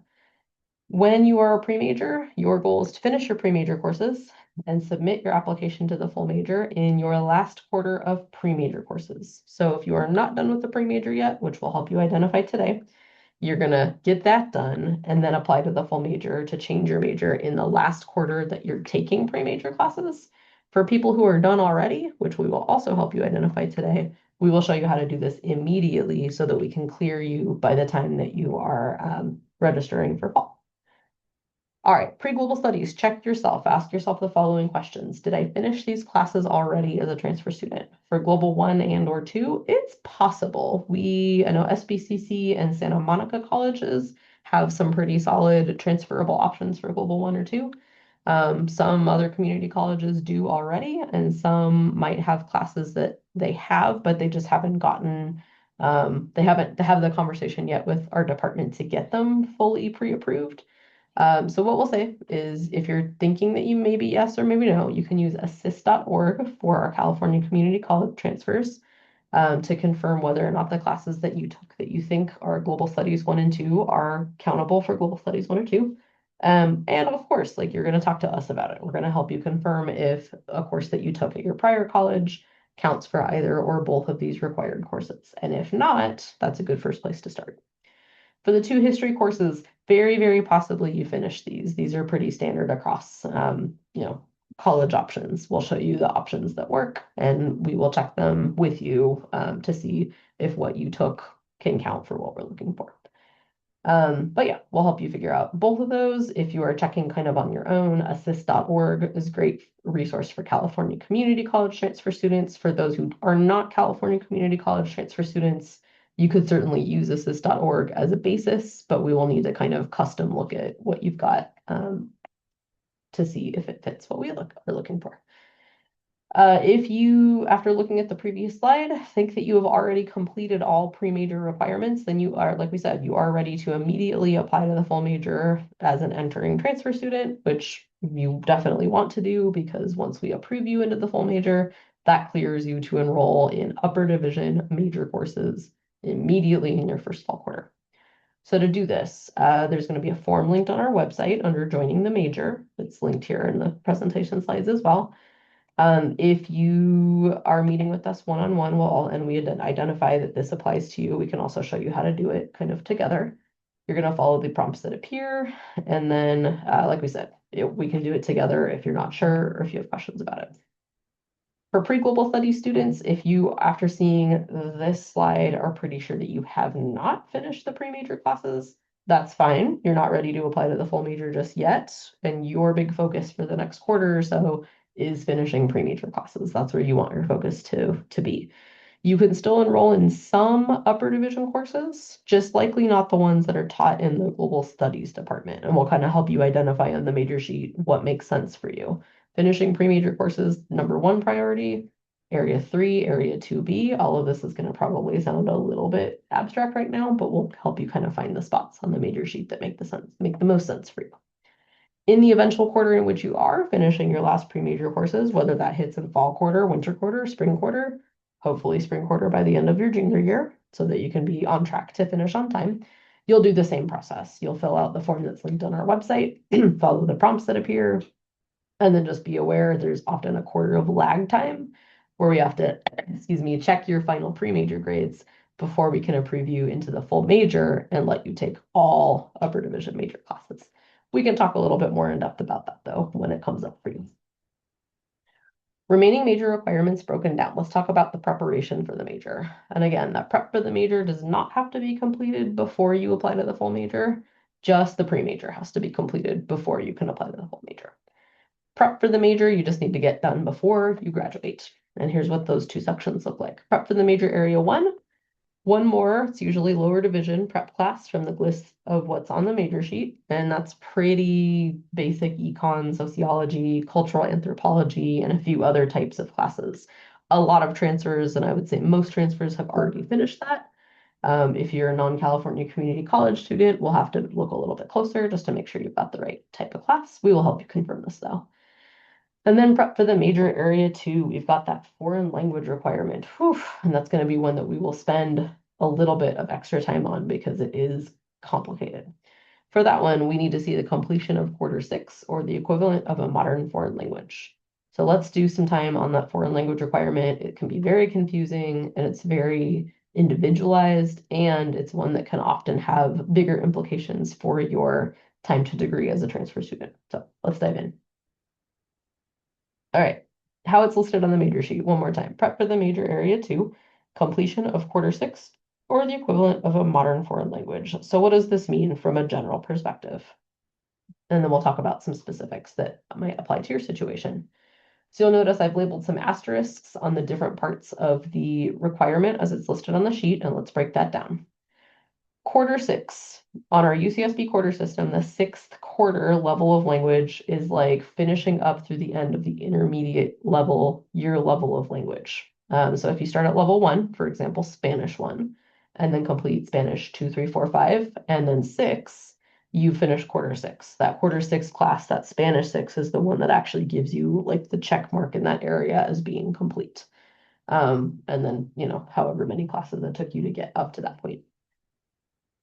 When you are a pre-major, your goal is to finish your pre-major courses and submit your application to the full major in your last quarter of pre-major courses. So if you are not done with the pre-major yet, which will help you identify today, you're going to get that done and then apply to the full major to change your major in the last quarter that you're taking pre-major classes. For people who are done already, which we will also help you identify today, we will show you how to do this immediately so that we can clear you by the time that you are registering for fall. All right, pre-global studies, check yourself, ask yourself the following questions. Did I finish these classes already as a transfer student? For global 1 and or 2, it's possible. I know SBCC and Santa Monica colleges have some pretty solid transferable options for global 1 or 2. Some other community colleges do already, and some might have classes that they have, but they just haven't gotten, they haven't had the conversation yet with our department to get them fully pre-approved. So what we'll say is if you're thinking that you maybe yes or maybe no, you can use assist.org for our California Community College transfers. to confirm whether or not the classes that you took that you think are Global Studies 1 and 2 are countable for Global Studies 1 or 2. And of course, like you're going to talk to us about it. We're going to help you confirm if a course that you took at your prior college counts for either or both of these required courses. And if not, that's a good first place to start. For the 2 history courses, very, very possibly you finish these. These are pretty standard across, college options. We'll show you the options that work, and we will check them with you to see if what you took can count for what we're looking for. But yeah, we'll help you figure out both of those. If you are checking kind of on your own, assist.org is a great resource for California community college transfer students. For those who are not California community college transfer students, you could certainly use assist.org as a basis, but we will need to kind of custom look at what you've got to see if it fits what we are looking for. If you, after looking at the previous slide, think that you have already completed all pre-major requirements, then you are, like we said, you are ready to immediately apply to the full major as an entering transfer student, which you definitely want to do because once we approve you into the full major, that clears you to enroll in upper division major courses immediately in your first fall quarter. So to do this, there's going to be a form linked on our website under joining the major. It's linked here in the presentation slides as well. If you are meeting with us one-on-one, and we identify that this applies to you, we can also show you how to do it kind of together. You're going to follow the prompts that appear. And then, like we said, we can do it together if you're not sure or if you have questions about it. For pre-global studies students, if you, after seeing this slide, are pretty sure that you have not finished the pre-major classes, that's fine. You're not ready to apply to the full major just yet. And your big focus for the next quarter or so is finishing pre-major classes. That's where you want your focus to be. You can still enroll in some upper division courses, just likely not the ones that are taught in the global studies department. And we'll kind of help you identify on the major sheet what makes sense for you. Finishing pre-major courses, number 1 priority. Area 3, Area 2B. All of this is going to probably sound a little bit abstract right now, but we'll help you kind of find the spots on the major sheet that make the most sense for you. In the eventual quarter in which you are finishing your last pre-major courses, whether that hits in fall quarter, winter quarter, spring quarter, hopefully spring quarter by the end of your junior year, so that you can be on track to finish on time, you'll do the same process. You'll fill out the form that's linked on our website, follow the prompts that appear, and then just be aware there's often a quarter of lag time where we have to, check your final pre-major grades before we can approve you into the full major and let you take all upper division major classes. We can talk a little bit more in depth about that though when it comes up for you. Remaining major requirements broken down. Let's talk about the preparation for the major. And again, that prep for the major does not have to be completed before you apply to the full major. Just the pre-major has to be completed before you can apply to the full major. Prep for the major, you just need to get done before you graduate. And here's what those 2 sections look like. Prep for the major area 1. One more, it's usually lower division prep class from the list of what's on the major sheet. And that's pretty basic econ, sociology, cultural anthropology, and a few other types of classes. A lot of transfers, and I would say most transfers have already finished that. If you're a non-California community college student, we'll have to look a little bit closer just to make sure you've got the right type of class. We will help you confirm this though. And then prep for the major area 2, we've got that foreign language requirement. Whew, and that's going to be one that we will spend a little bit of extra time on because it is complicated. For that one, we need to see the completion of quarter 6 or the equivalent of a modern foreign language. So let's do some time on that foreign language requirement. It can be very confusing and it's very individualized, and it's one that can often have bigger implications for your time to degree as a transfer student. So let's dive in. All right, how it's listed on the major sheet one more time. Prep for the major area 2, completion of quarter 6, or the equivalent of a modern foreign language. So what does this mean from a general perspective? And then we'll talk about some specifics that might apply to your situation. So you'll notice I've labeled some asterisks on the different parts of the requirement as it's listed on the sheet, and let's break that down. Quarter 6, on our UCSB quarter system, the 6th quarter level of language is like finishing up through the end of the intermediate level, year level of language. So if you start at level 1, for example, Spanish 1, and then complete Spanish 2, 3, 4, 5, and then 6, you finish quarter 6. That quarter 6 class, that Spanish 6, is the one that actually gives you like the check mark in that area as being complete. And then, however many classes it took you to get up to that point.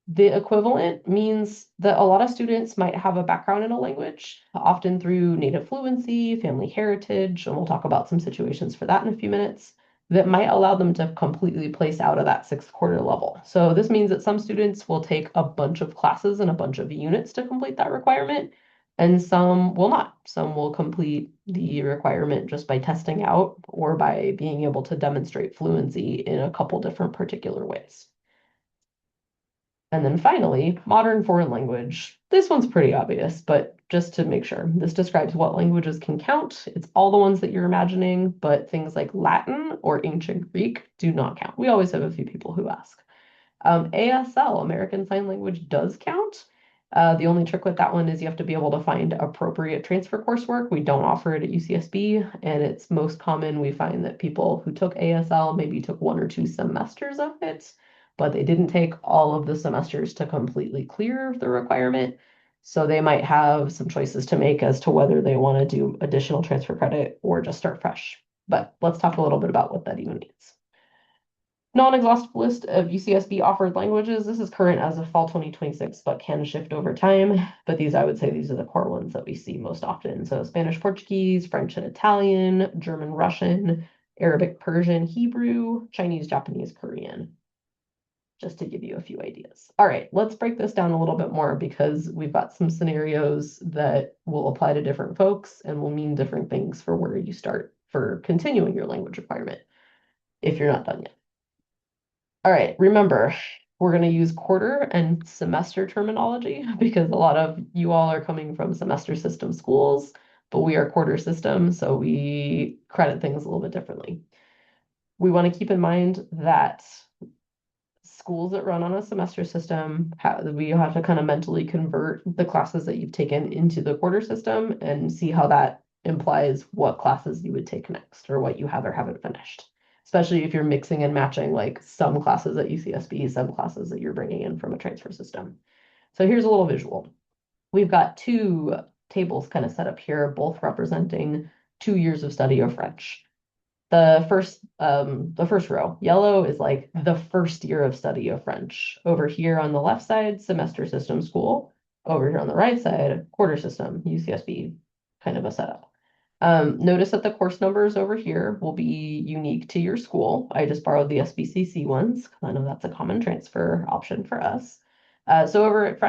The equivalent means that a lot of students might have a background in a language, often through native fluency, family heritage, and we'll talk about some situations for that in a few minutes, that might allow them to completely place out of that sixth quarter level. So this means that some students will take a bunch of classes and a bunch of units to complete that requirement, and some will not. Some will complete the requirement just by testing out or by being able to demonstrate fluency in a couple different particular ways. And then finally, modern foreign language. This one's pretty obvious, but just to make sure, this describes what languages can count. It's all the ones that you're imagining, but things like Latin or ancient Greek do not count. We always have a few people who ask. ASL, American Sign Language, does count. The only trick with that one is you have to be able to find appropriate transfer coursework. We don't offer it at UCSB, and it's most common we find that people who took ASL maybe took 1 or 2 semesters of it, but they didn't take all of the semesters to completely clear the requirement. So they might have some choices to make as to whether they want to do additional transfer credit or just start fresh. But let's talk a little bit about what that even means. Non-exhaustive list of UCSB offered languages. This is current as of fall 2026, but can shift over time. But I would say these are the core ones that we see most often. So Spanish, Portuguese, French and Italian, German, Russian, Arabic, Persian, Hebrew, Chinese, Japanese, Korean, just to give you a few ideas. All right, let's break this down a little bit more because we've got some scenarios that will apply to different folks and will mean different things for where you start for continuing your language requirement if you're not done yet. All right, remember, we're going to use quarter and semester terminology because a lot of you all are coming from semester system schools, but we are quarter system, so we credit things a little bit differently. We want to keep in mind that schools that run on a semester system, we have to kind of mentally convert the classes that you've taken into the quarter system and see how that implies what classes you would take next or what you have or haven't finished, especially if you're mixing and matching like some classes at UCSB, some classes that you're bringing in from a transfer system. So here's a little visual. We've got 2 tables kind of set up here, both representing 2 years of study of French. The first row, yellow is like the first year of study of French. Over here on the left side, semester system school. Over here on the right side, quarter system, UCSB, kind of a setup. Notice that the course numbers over here will be unique to your school. I just borrowed the SBCC ones because I know that's a common transfer option for us. So over at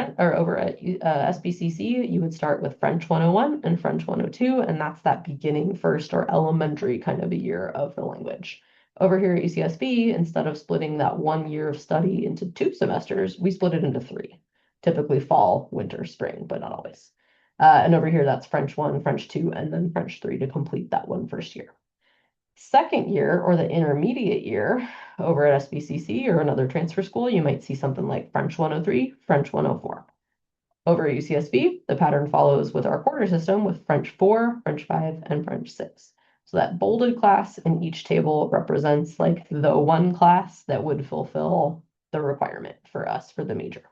SBCC, you would start with French 101 and French 102, and that's that beginning first or elementary kind of a year of the language. Over here at UCSB, instead of splitting that 1 year of study into 2 semesters, we split it into 3, typically fall, winter, spring, but not always. And over here, that's French 1, French 2, and then French 3 to complete that one first year. Second year, or the intermediate year, over at SBCC or another transfer school, you might see something like French 103, French 104. Over at UCSB, the pattern follows with our quarter system with French 4, French 5, and French 6. So that bolded class in each table represents like the one class that would fulfill the requirement for us for the major.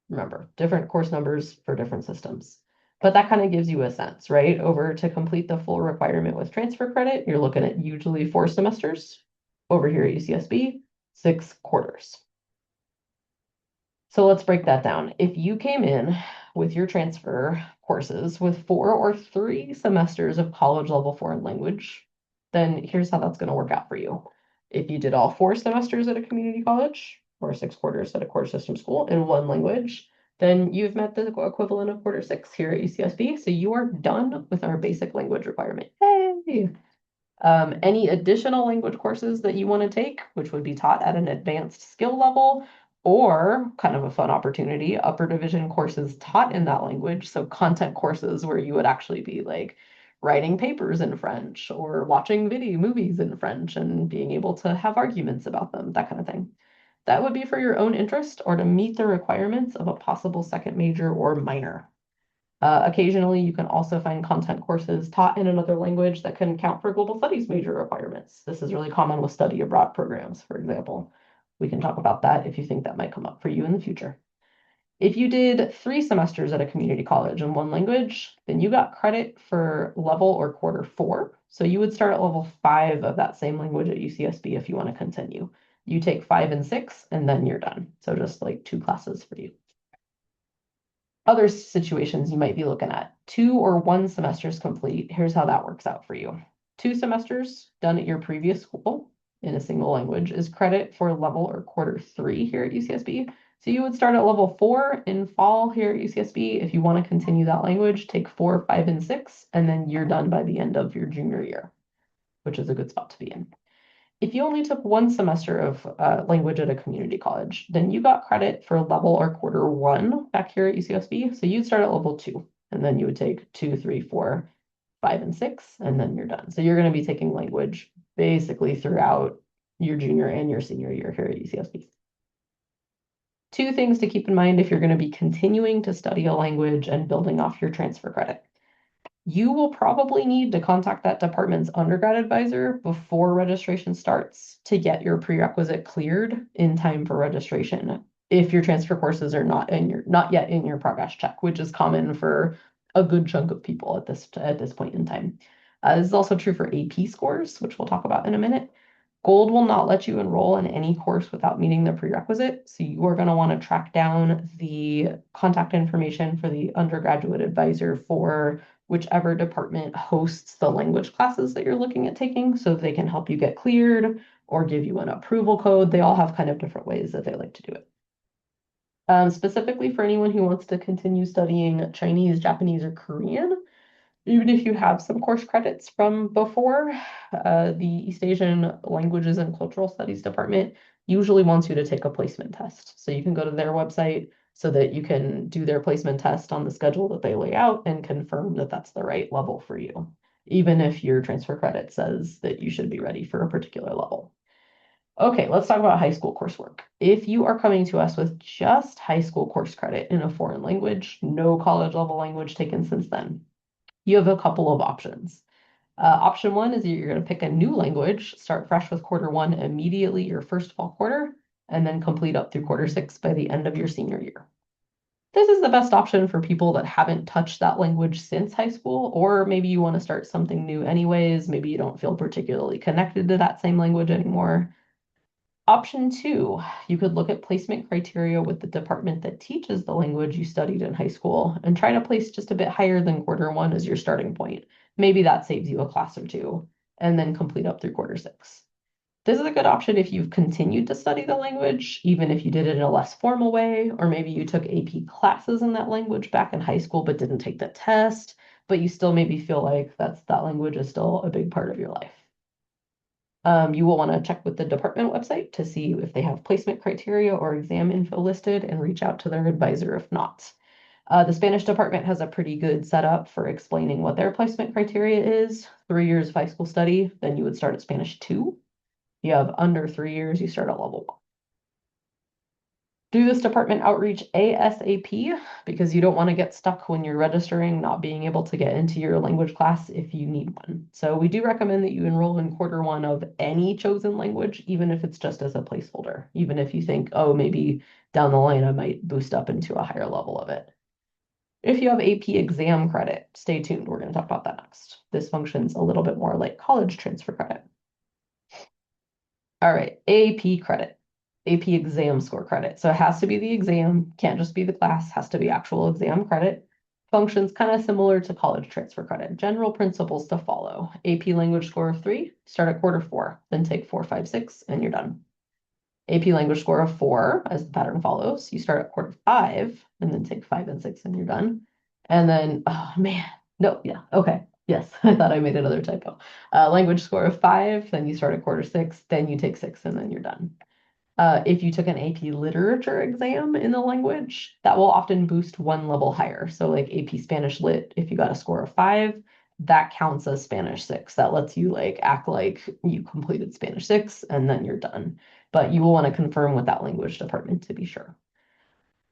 Remember, different course numbers for different systems. But that kind of gives you a sense, right? Over to complete the full requirement with transfer credit, you're looking at usually 4 semesters. Over here at UCSB, 6 quarters. So let's break that down. If you came in with your transfer courses with 4 or 3 semesters of college level foreign language, then here's how that's going to work out for you. If you did all 4 semesters at a community college or 6 quarters at a quarter system school in one language, then you've met the equivalent of quarter 6 here at UCSB. So you are done with our basic language requirement. Hey! Any additional language courses that you want to take, which would be taught at an advanced skill level, or kind of a fun opportunity, upper division courses taught in that language. So content courses where you would actually be like writing papers in French or watching movies in French and being able to have arguments about them, that kind of thing. That would be for your own interest or to meet the requirements of a possible second major or minor. Occasionally, you can also find content courses taught in another language that can count for global studies major requirements. This is really common with study abroad programs, for example. We can talk about that if you think that might come up for you in the future. If you did 3 semesters at a community college in one language, then you got credit for level or quarter 4. So you would start at level 5 of that same language at UCSB if you want to continue. You take 5 and 6, and then you're done. So just like 2 classes for you. Other situations you might be looking at 2 or 1 semesters complete. Here's how that works out for you. 2 semesters done at your previous school in a single language is credit for level or quarter 3 here at UCSB. So you would start at level 4 in fall here at UCSB. If you want to continue that language, take 4, 5, and 6, and then you're done by the end of your junior year, which is a good spot to be in. If you only took 1 semester of language at a community college, then you got credit for level or quarter 1 back here at UCSB. So you'd start at level 2, and then you would take 2, 3, 4, 5, and 6, and then you're done. So you're going to be taking language basically throughout your junior and your senior year here at UCSB. 2 things to keep in mind if you're going to be continuing to study a language and building off your transfer credit. You will probably need to contact that department's undergrad advisor before registration starts to get your prerequisite cleared in time for registration if your transfer courses are not yet in your progress check, which is common for a good chunk of people at this point in time. This is also true for AP scores, which we'll talk about in a minute. Gold will not let you enroll in any course without meeting the prerequisite. So you are going to want to track down the contact information for the undergraduate advisor for whichever department hosts the language classes that you're looking at taking so they can help you get cleared or give you an approval code. They all have kind of different ways that they like to do it. Specifically for anyone who wants to continue studying Chinese, Japanese, or Korean, even if you have some course credits from before, the East Asian Languages and Cultural Studies Department usually wants you to take a placement test. So you can go to their website so that you can do their placement test on the schedule that they lay out and confirm that that's the right level for you, even if your transfer credit says that you should be ready for a particular level. Okay, let's talk about high school coursework. If you are coming to us with just high school course credit in a foreign language, no college level language taken since then, you have a couple of options. Option 1 is you're going to pick a new language, start fresh with quarter 1 immediately your first fall quarter, and then complete up through quarter 6 by the end of your senior year. This is the best option for people that haven't touched that language since high school, or maybe you want to start something new anyways. Maybe you don't feel particularly connected to that same language anymore. Option 2, you could look at placement criteria with the department that teaches the language you studied in high school and try to place just a bit higher than quarter 1 as your starting point. Maybe that saves you a class or 2, and then complete up through quarter 6. This is a good option if you've continued to study the language, even if you did it in a less formal way, or maybe you took AP classes in that language back in high school but didn't take the test, but you still maybe feel like that language is still a big part of your life. You will want to check with the department website to see if they have placement criteria or exam info listed and reach out to their advisor if not. The Spanish department has a pretty good setup for explaining what their placement criteria is. 3 years of high school study, then you would start at Spanish 2. You have under 3 years, you start at level 1. Do this department outreach ASAP because you don't want to get stuck when you're registering, not being able to get into your language class if you need one. So we do recommend that you enroll in quarter 1 of any chosen language, even if it's just as a placeholder, even if you think, oh, maybe down the line I might boost up into a higher level of it. If you have AP exam credit, stay tuned. We're going to talk about that next. This functions a little bit more like college transfer credit. All right, AP credit. AP exam score credit. So it has to be the exam, can't just be the class, has to be actual exam credit. Functions kind of similar to college transfer credit. General principles to follow. AP language score of 3, start at quarter 4, then take 4, 5, 6, and you're done. AP language score of 4, as the pattern follows, you start at quarter 5, and then take 5 and 6, and you're done. And then, oh man, no, yeah, okay. Yes, I thought I made another typo. Language score of 5, then you start at quarter 6, then you take 6, and then you're done. If you took an AP literature exam in the language, that will often boost 1 level higher. So like AP Spanish Lit, if you got a score of 5, that counts as Spanish 6. That lets you like act like you completed Spanish 6 and then you're done. But you will want to confirm with that language department to be sure.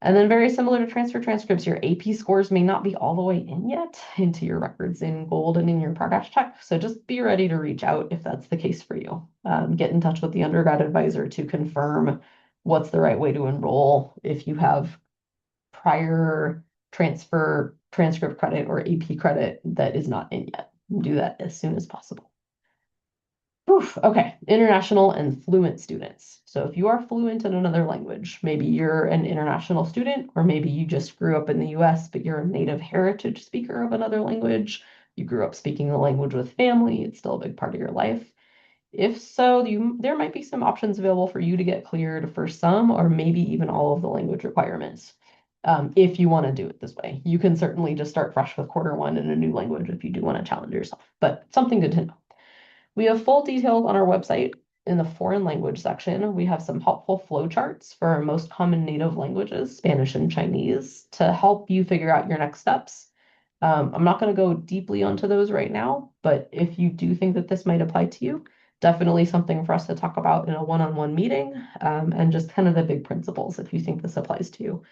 And then very similar to transfer transcripts, your AP scores may not be all the way in yet into your records in gold and in your progress check. So just be ready to reach out if that's the case for you. Get in touch with the undergrad advisor to confirm what's the right way to enroll if you have prior transcript credit or AP credit that is not in yet. Do that as soon as possible. Oof, okay, international and fluent students. So if you are fluent in another language, maybe you're an international student, or maybe you just grew up in the US, but you're a native heritage speaker of another language. You grew up speaking the language with family, it's still a big part of your life. If so, there might be some options available for you to get cleared for some or maybe even all of the language requirements. If you want to do it this way, you can certainly just start fresh with quarter one in a new language if you do want to challenge yourself, but something good to know. We have full details on our website. In the foreign language section, we have some helpful flowcharts for our most common native languages, Spanish and Chinese, to help you figure out your next steps. I'm not going to go deeply onto those right now, but if you do think that this might apply to you, definitely something for us to talk about in a one-on-one meeting, and just kind of the big principles if you think this applies to you.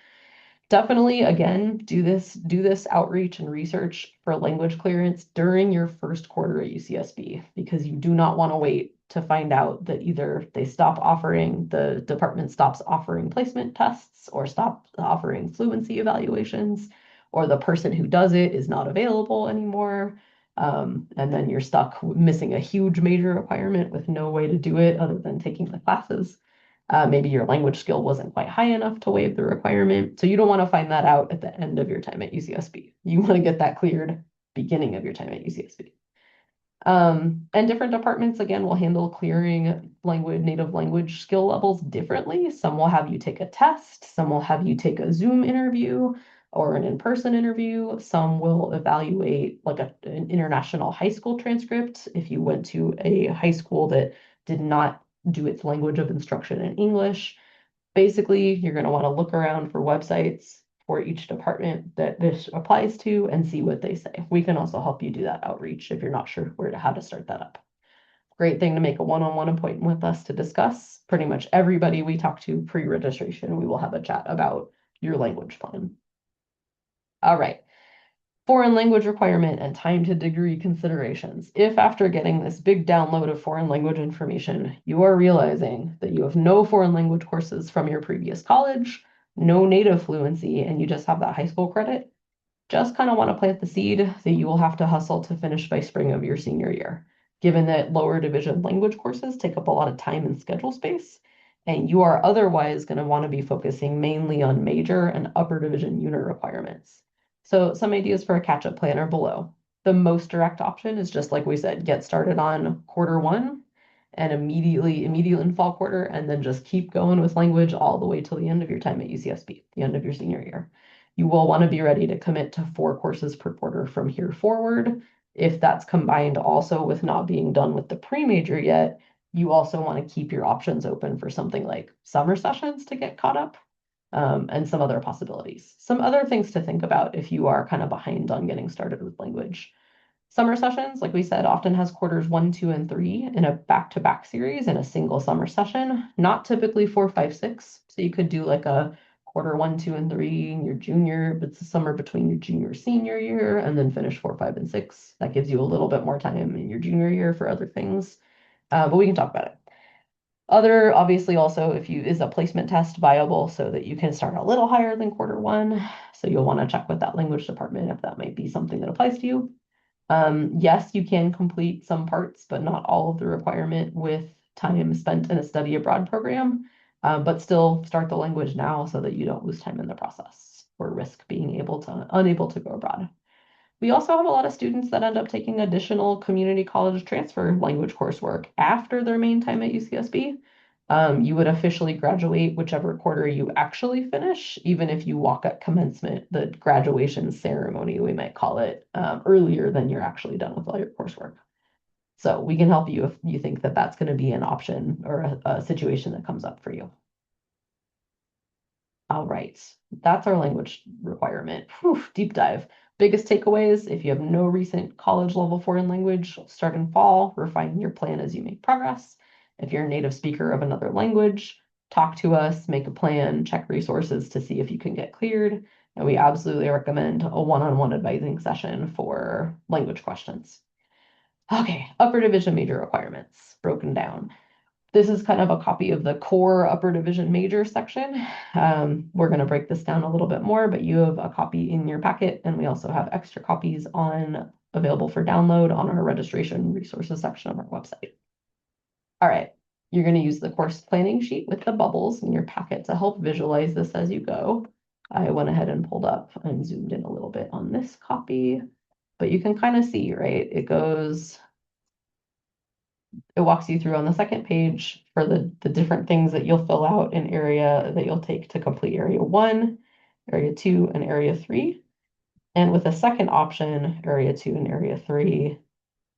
Definitely, again, do this outreach and research for language clearance during your first quarter at UCSB because you do not want to wait to find out that either the department stops offering placement tests or stop offering fluency evaluations, or the person who does it is not available anymore. And then you're stuck missing a huge major requirement with no way to do it other than taking the classes. Maybe your language skill wasn't quite high enough to waive the requirement. So you don't want to find that out at the end of your time at UCSB. You want to get that cleared beginning of your time at UCSB. And different departments, again, will handle clearing native language skill levels differently. Some will have you take a test, some will have you take a Zoom interview or an in-person interview. Some will evaluate like an international high school transcript. If you went to a high school that did not do its language of instruction in English. Basically, you're going to want to look around for websites for each department that this applies to and see what they say. We can also help you do that outreach if you're not sure how to start that up. Great thing to make a one-on-one appointment with us to discuss. Pretty much everybody we talk to pre-registration, we will have a chat about your language plan. All right. Foreign language requirement and time to degree considerations. If after getting this big download of foreign language information, you are realizing that you have no foreign language courses from your previous college, no native fluency, and you just have that high school credit, just kind of want to plant the seed that you will have to hustle to finish by spring of your senior year, given that lower division language courses take up a lot of time and schedule space, and you are otherwise going to want to be focusing mainly on major and upper division unit requirements. So some ideas for a catch-up plan are below. The most direct option is just like we said, get started on quarter one and immediately in fall quarter, and then just keep going with language all the way till the end of your time at UCSB, the end of your senior year. You will want to be ready to commit to 4 courses per quarter from here forward. If that's combined also with not being done with the pre-major yet, you also want to keep your options open for something like summer sessions to get caught up, and some other possibilities. Some other things to think about if you are kind of behind on getting started with language. Summer sessions, like we said, often has quarters 1, 2, and 3 in a back-to-back series in a single summer session, not typically 4, 5, 6. So you could do like a quarter 1, 2, and 3 in your junior, but it's the summer between your junior senior year, and then finish 4, 5, and 6. That gives you a little bit more time in your junior year for other things, but we can talk about it. Obviously also, is a placement test viable so that you can start a little higher than quarter one. So you'll want to check with that language department if that might be something that applies to you. Yes, you can complete some parts, but not all of the requirement with time spent in a study abroad program, but still start the language now so that you don't lose time in the process or risk being unable to go abroad. We also have a lot of students that end up taking additional community college transfer language coursework after their main time at UCSB. You would officially graduate whichever quarter you actually finish, even if you walk at commencement, the graduation ceremony, we might call it, earlier than you're actually done with all your coursework. So we can help you if you think that that's going to be an option or a situation that comes up for you. All right, that's our language requirement. Whew, deep dive. Biggest takeaways, if you have no recent college level foreign language, start in fall, refine your plan as you make progress. If you're a native speaker of another language, talk to us, make a plan, check resources to see if you can get cleared. And we absolutely recommend a one-on-one advising session for language questions. Okay, upper division major requirements broken down. This is kind of a copy of the core upper division major section. We're going to break this down a little bit more, but you have a copy in your packet, and we also have extra copies on available for download on our registration resources section of our website. All right, you're going to use the course planning sheet with the bubbles in your packet to help visualize this as you go. I went ahead and pulled up and zoomed in a little bit on this copy, but you can kind of see, right? It walks you through on the second page for the different things that you'll fill out in area that you'll take to complete area 1, area 2, and area 3. And with a second option, area 2 and area 3.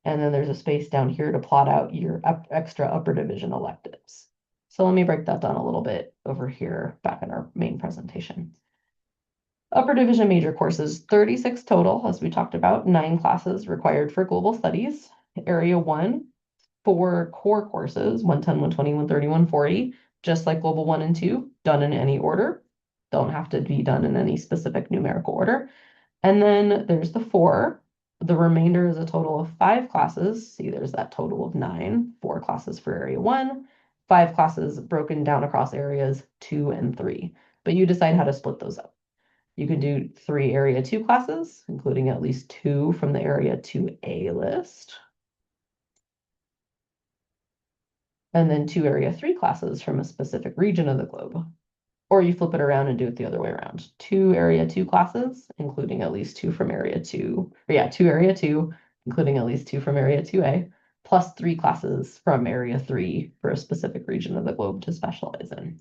And then there's a space down here to plot out your extra upper division electives. So let me break that down a little bit over here back in our main presentation. Upper division major courses, 36 total, as we talked about, 9 classes required for global studies. Area 1, 4 core courses, 110, 120, 130, 140, just like global 1 and 2, done in any order. Don't have to be done in any specific numerical order. And then there's the 4. The remainder is a total of 5 classes. See, there's that total of 9, 4 classes for area 1, 5 classes broken down across areas 2 and 3. But you decide how to split those up. You can do 3 area 2 classes, including at least 2 from the area 2A list. And then 2 area 3 classes from a specific region of the globe. Or you flip it around and do it the other way around. 2 area 2 classes, including at least 2 from area 2, or yeah, 2 area 2, including at least 2 from area 2A, plus 3 classes from area 3 for a specific region of the globe to specialize in.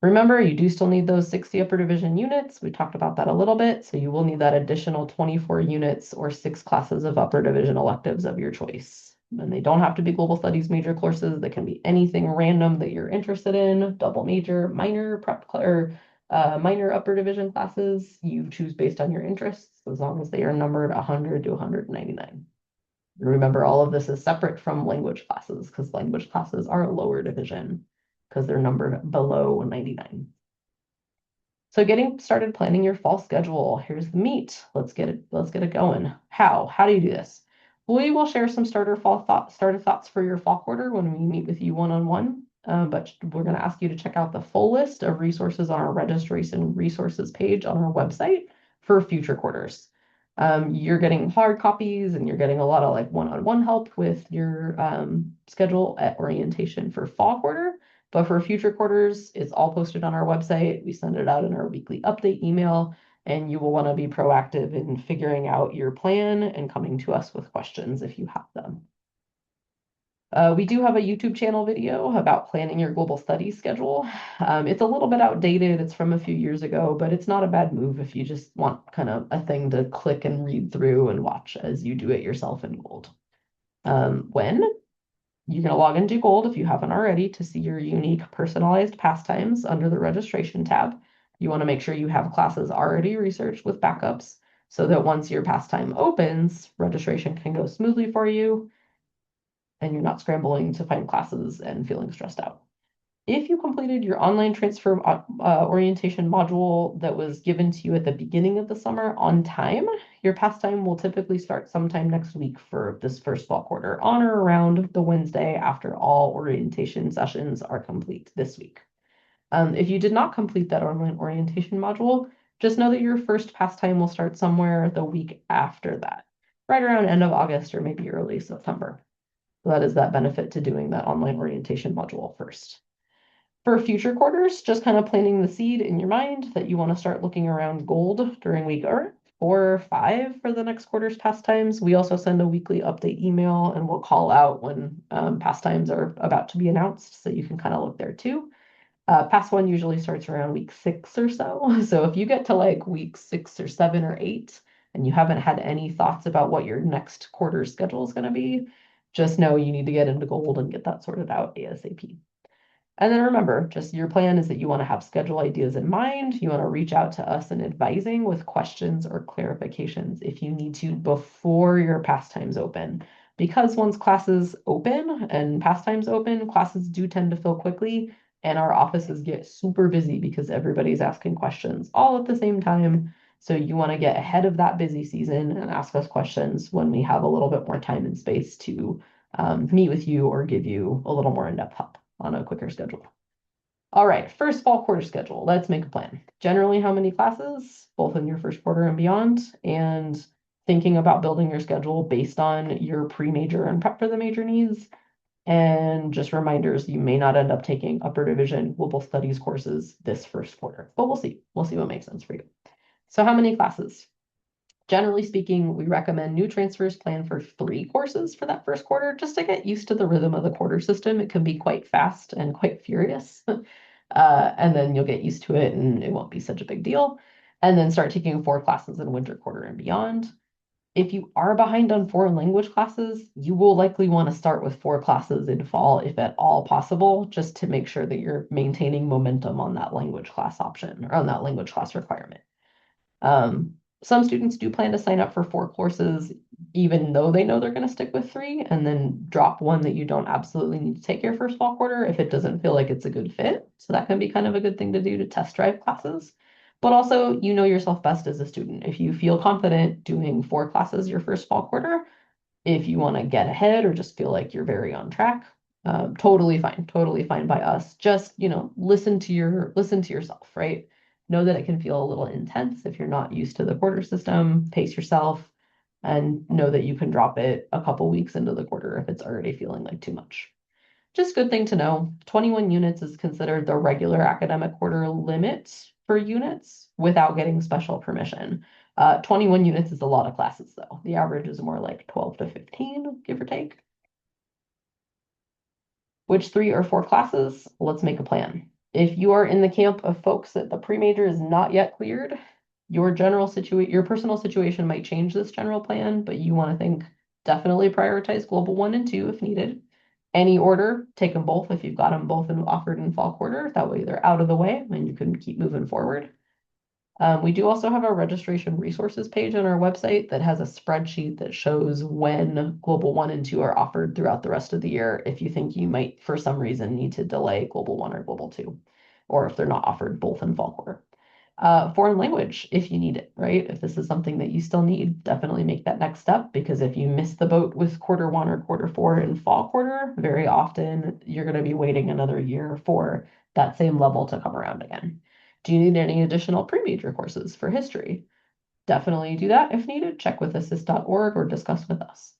Remember, you do still need those 60 upper division units. We talked about that a little bit. So you will need that additional 24 units or 6 classes of upper division electives of your choice. And they don't have to be global studies major courses. They can be anything random that you're interested in, double major, minor prep, or minor upper division classes. You choose based on your interests, as long as they are numbered 100 to 199. Remember, all of this is separate from language classes because language classes are a lower division because they're numbered below 99. So getting started planning your fall schedule. Here's the meat. Let's get it going. How do you do this? We will share some starter thoughts for your fall quarter when we meet with you one-on-one. But we're going to ask you to check out the full list of resources on our registration resources page on our website for future quarters. You're getting hard copies and you're getting a lot of like one-on-one help with your schedule at orientation for fall quarter. But for future quarters, it's all posted on our website. We send it out in our weekly update email, and you will want to be proactive in figuring out your plan and coming to us with questions if you have them. We do have a YouTube channel video about planning your global studies schedule. It's a little bit outdated. It's from a few years ago, but it's not a bad move if you just want kind of a thing to click and read through and watch as you do it yourself in Gold. When you're going to log into Gold if you haven't already to see your unique personalized pastimes under the registration tab. You want to make sure you have classes already researched with backups so that once your pastime opens, registration can go smoothly for you and you're not scrambling to find classes and feeling stressed out. If you completed your online transfer orientation module that was given to you at the beginning of the summer on time, your pastime will typically start sometime next week for this first fall quarter, on or around the Wednesday after all orientation sessions are complete this week. If you did not complete that online orientation module, just know that your first pastime will start somewhere the week after that, right around end of August or maybe early September. So that is that benefit to doing that online orientation module first. For future quarters, just kind of planting the seed in your mind that you want to start looking around Gold during week 4 or 5 for the next quarter's pastimes. We also send a weekly update email and we'll call out when pastimes are about to be announced, so you can kind of look there too. Past 1 usually starts around week 6 or so. So if you get to like week 6 or 7 or 8 and you haven't had any thoughts about what your next quarter's schedule is going to be, just know you need to get into Gold and get that sorted out ASAP. And then remember, just your plan is that you want to have schedule ideas in mind. You want to reach out to us in advising with questions or clarifications if you need to before your pastimes open. Because once classes open and pastimes open, classes do tend to fill quickly and our offices get super busy because everybody's asking questions all at the same time. So you want to get ahead of that busy season and ask us questions when we have a little bit more time and space to meet with you or give you a little more in-depth help on a quicker schedule. All right, first fall quarter schedule. Let's make a plan. Generally, how many classes, both in your first quarter and beyond, and thinking about building your schedule based on your pre-major and prep for the major needs. And just reminders, you may not end up taking upper division global studies courses this first quarter, but we'll see. We'll see what makes sense for you. So how many classes? Generally speaking, we recommend new transfers plan for 3 courses for that first quarter, just to get used to the rhythm of the quarter system. It can be quite fast and quite furious. And then you'll get used to it and it won't be such a big deal. And then start taking 4 classes in winter quarter and beyond. If you are behind on foreign language classes, you will likely want to start with 4 classes in fall, if at all possible, just to make sure that you're maintaining momentum on that language class option or on that language class requirement. Some students do plan to sign up for 4 courses, even though they know they're going to stick with 3, and then drop one that you don't absolutely need to take your first fall quarter if it doesn't feel like it's a good fit. So that can be kind of a good thing to do to test drive classes. But also, you know yourself best as a student. If you feel confident doing 4 classes your first fall quarter, if you want to get ahead or just feel like you're very on track, totally fine by us. Just, listen to yourself, right? Know that it can feel a little intense if you're not used to the quarter system. Pace yourself and know that you can drop it a couple weeks into the quarter if it's already feeling like too much. Just good thing to know. 21 units is considered the regular academic quarter limit for units without getting special permission. 21 units is a lot of classes, though. The average is more like 12 to 15, give or take. Which 3 or 4 classes? Let's make a plan. If you are in the camp of folks that the pre-major is not yet cleared, your personal situation might change this general plan, but you want to think definitely prioritize Global 1 and 2 if needed. Any order, take them both if you've got them both offered in fall quarter. That way they're out of the way and you can keep moving forward. We do also have a registration resources page on our website that has a spreadsheet that shows when Global 1 and 2 are offered throughout the rest of the year if you think you might, for some reason, need to delay Global 1 or Global 2, or if they're not offered both in fall quarter. Foreign language, if you need it, right? If this is something that you still need, definitely make that next step, because if you miss the boat with quarter 1 or quarter 4 in fall quarter, very often you're going to be waiting another year for that same level to come around again. Do you need any additional pre-major courses for history? Definitely do that if needed. Check with assist.org or discuss with us.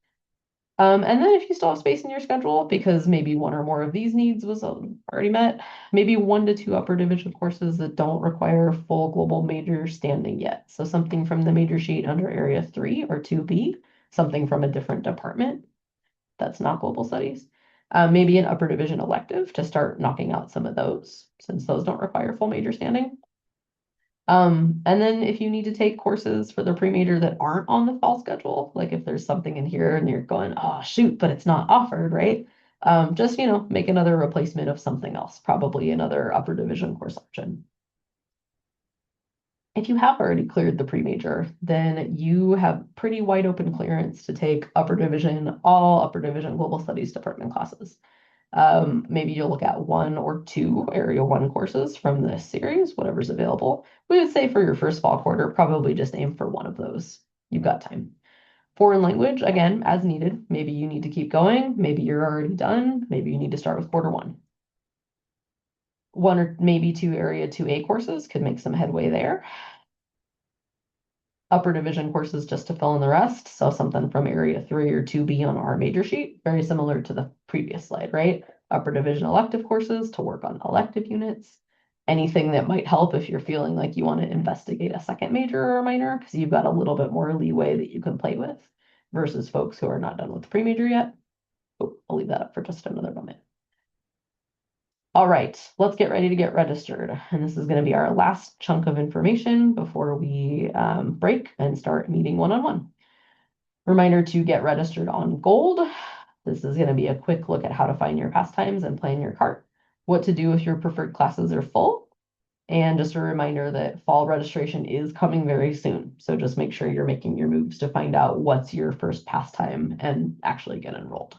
And then if you still have space in your schedule, because maybe 1 or more of these needs was already met, maybe 1 to 2 upper division courses that don't require full global major standing yet. So something from the major sheet under area 3 or 2B, something from a different department that's not global studies. Maybe an upper division elective to start knocking out some of those, since those don't require full major standing. And then if you need to take courses for the pre-major that aren't on the fall schedule, like if there's something in here and you're going, oh shoot, but it's not offered, right? Just, make another replacement of something else, probably another upper division course option. If you have already cleared the pre-major, then you have pretty wide open clearance to take all upper division global studies department classes. Maybe you'll look at 1 or 2 area 1 courses from this series, whatever's available. We would say for your first fall quarter, probably just aim for 1 of those. You've got time. Foreign language, again, as needed. Maybe you need to keep going. Maybe you're already done. Maybe you need to start with quarter 1. 1 or maybe 2 area 2A courses could make some headway there. Upper division courses just to fill in the rest. So something from area 3 or 2B on our major sheet, very similar to the previous slide, right? Upper division elective courses to work on elective units. Anything that might help if you're feeling like you want to investigate a second major or a minor, because you've got a little bit more leeway that you can play with versus folks who are not done with the pre-major yet. Oh, I'll leave that up for just another moment. All right, let's get ready to get registered. And this is going to be our last chunk of information before we break and start meeting one-on-one. Reminder to get registered on Gold. This is going to be a quick look at how to find your pastimes and plan your cart, what to do if your preferred classes are full, and just a reminder that fall registration is coming very soon. So just make sure you're making your moves to find out what's your first pastime and actually get enrolled.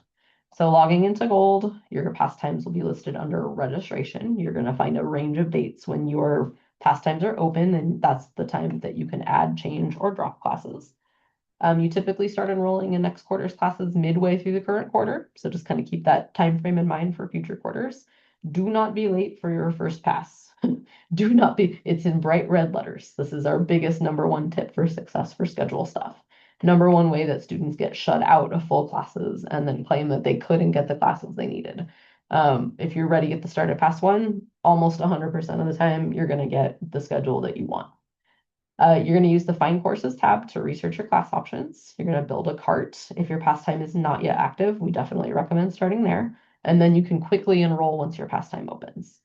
So logging into Gold, your pastimes will be listed under registration. You're going to find a range of dates when your pastimes are open, and that's the time that you can add, change, or drop classes. You typically start enrolling in next quarter's classes midway through the current quarter, so just kind of keep that time frame in mind for future quarters. Do not be late for your first pass. Do not be, it's in bright red letters. This is our biggest number one tip for success for schedule stuff. Number one way that students get shut out of full classes and then claim that they couldn't get the classes they needed. If you're ready at the start of pass one, almost 100% of the time, you're going to get the schedule that you want. You're going to use the Find Courses tab to research your class options. You're going to build a cart. If your pastime is not yet active, we definitely recommend starting there. And then you can quickly enroll once your pastime opens.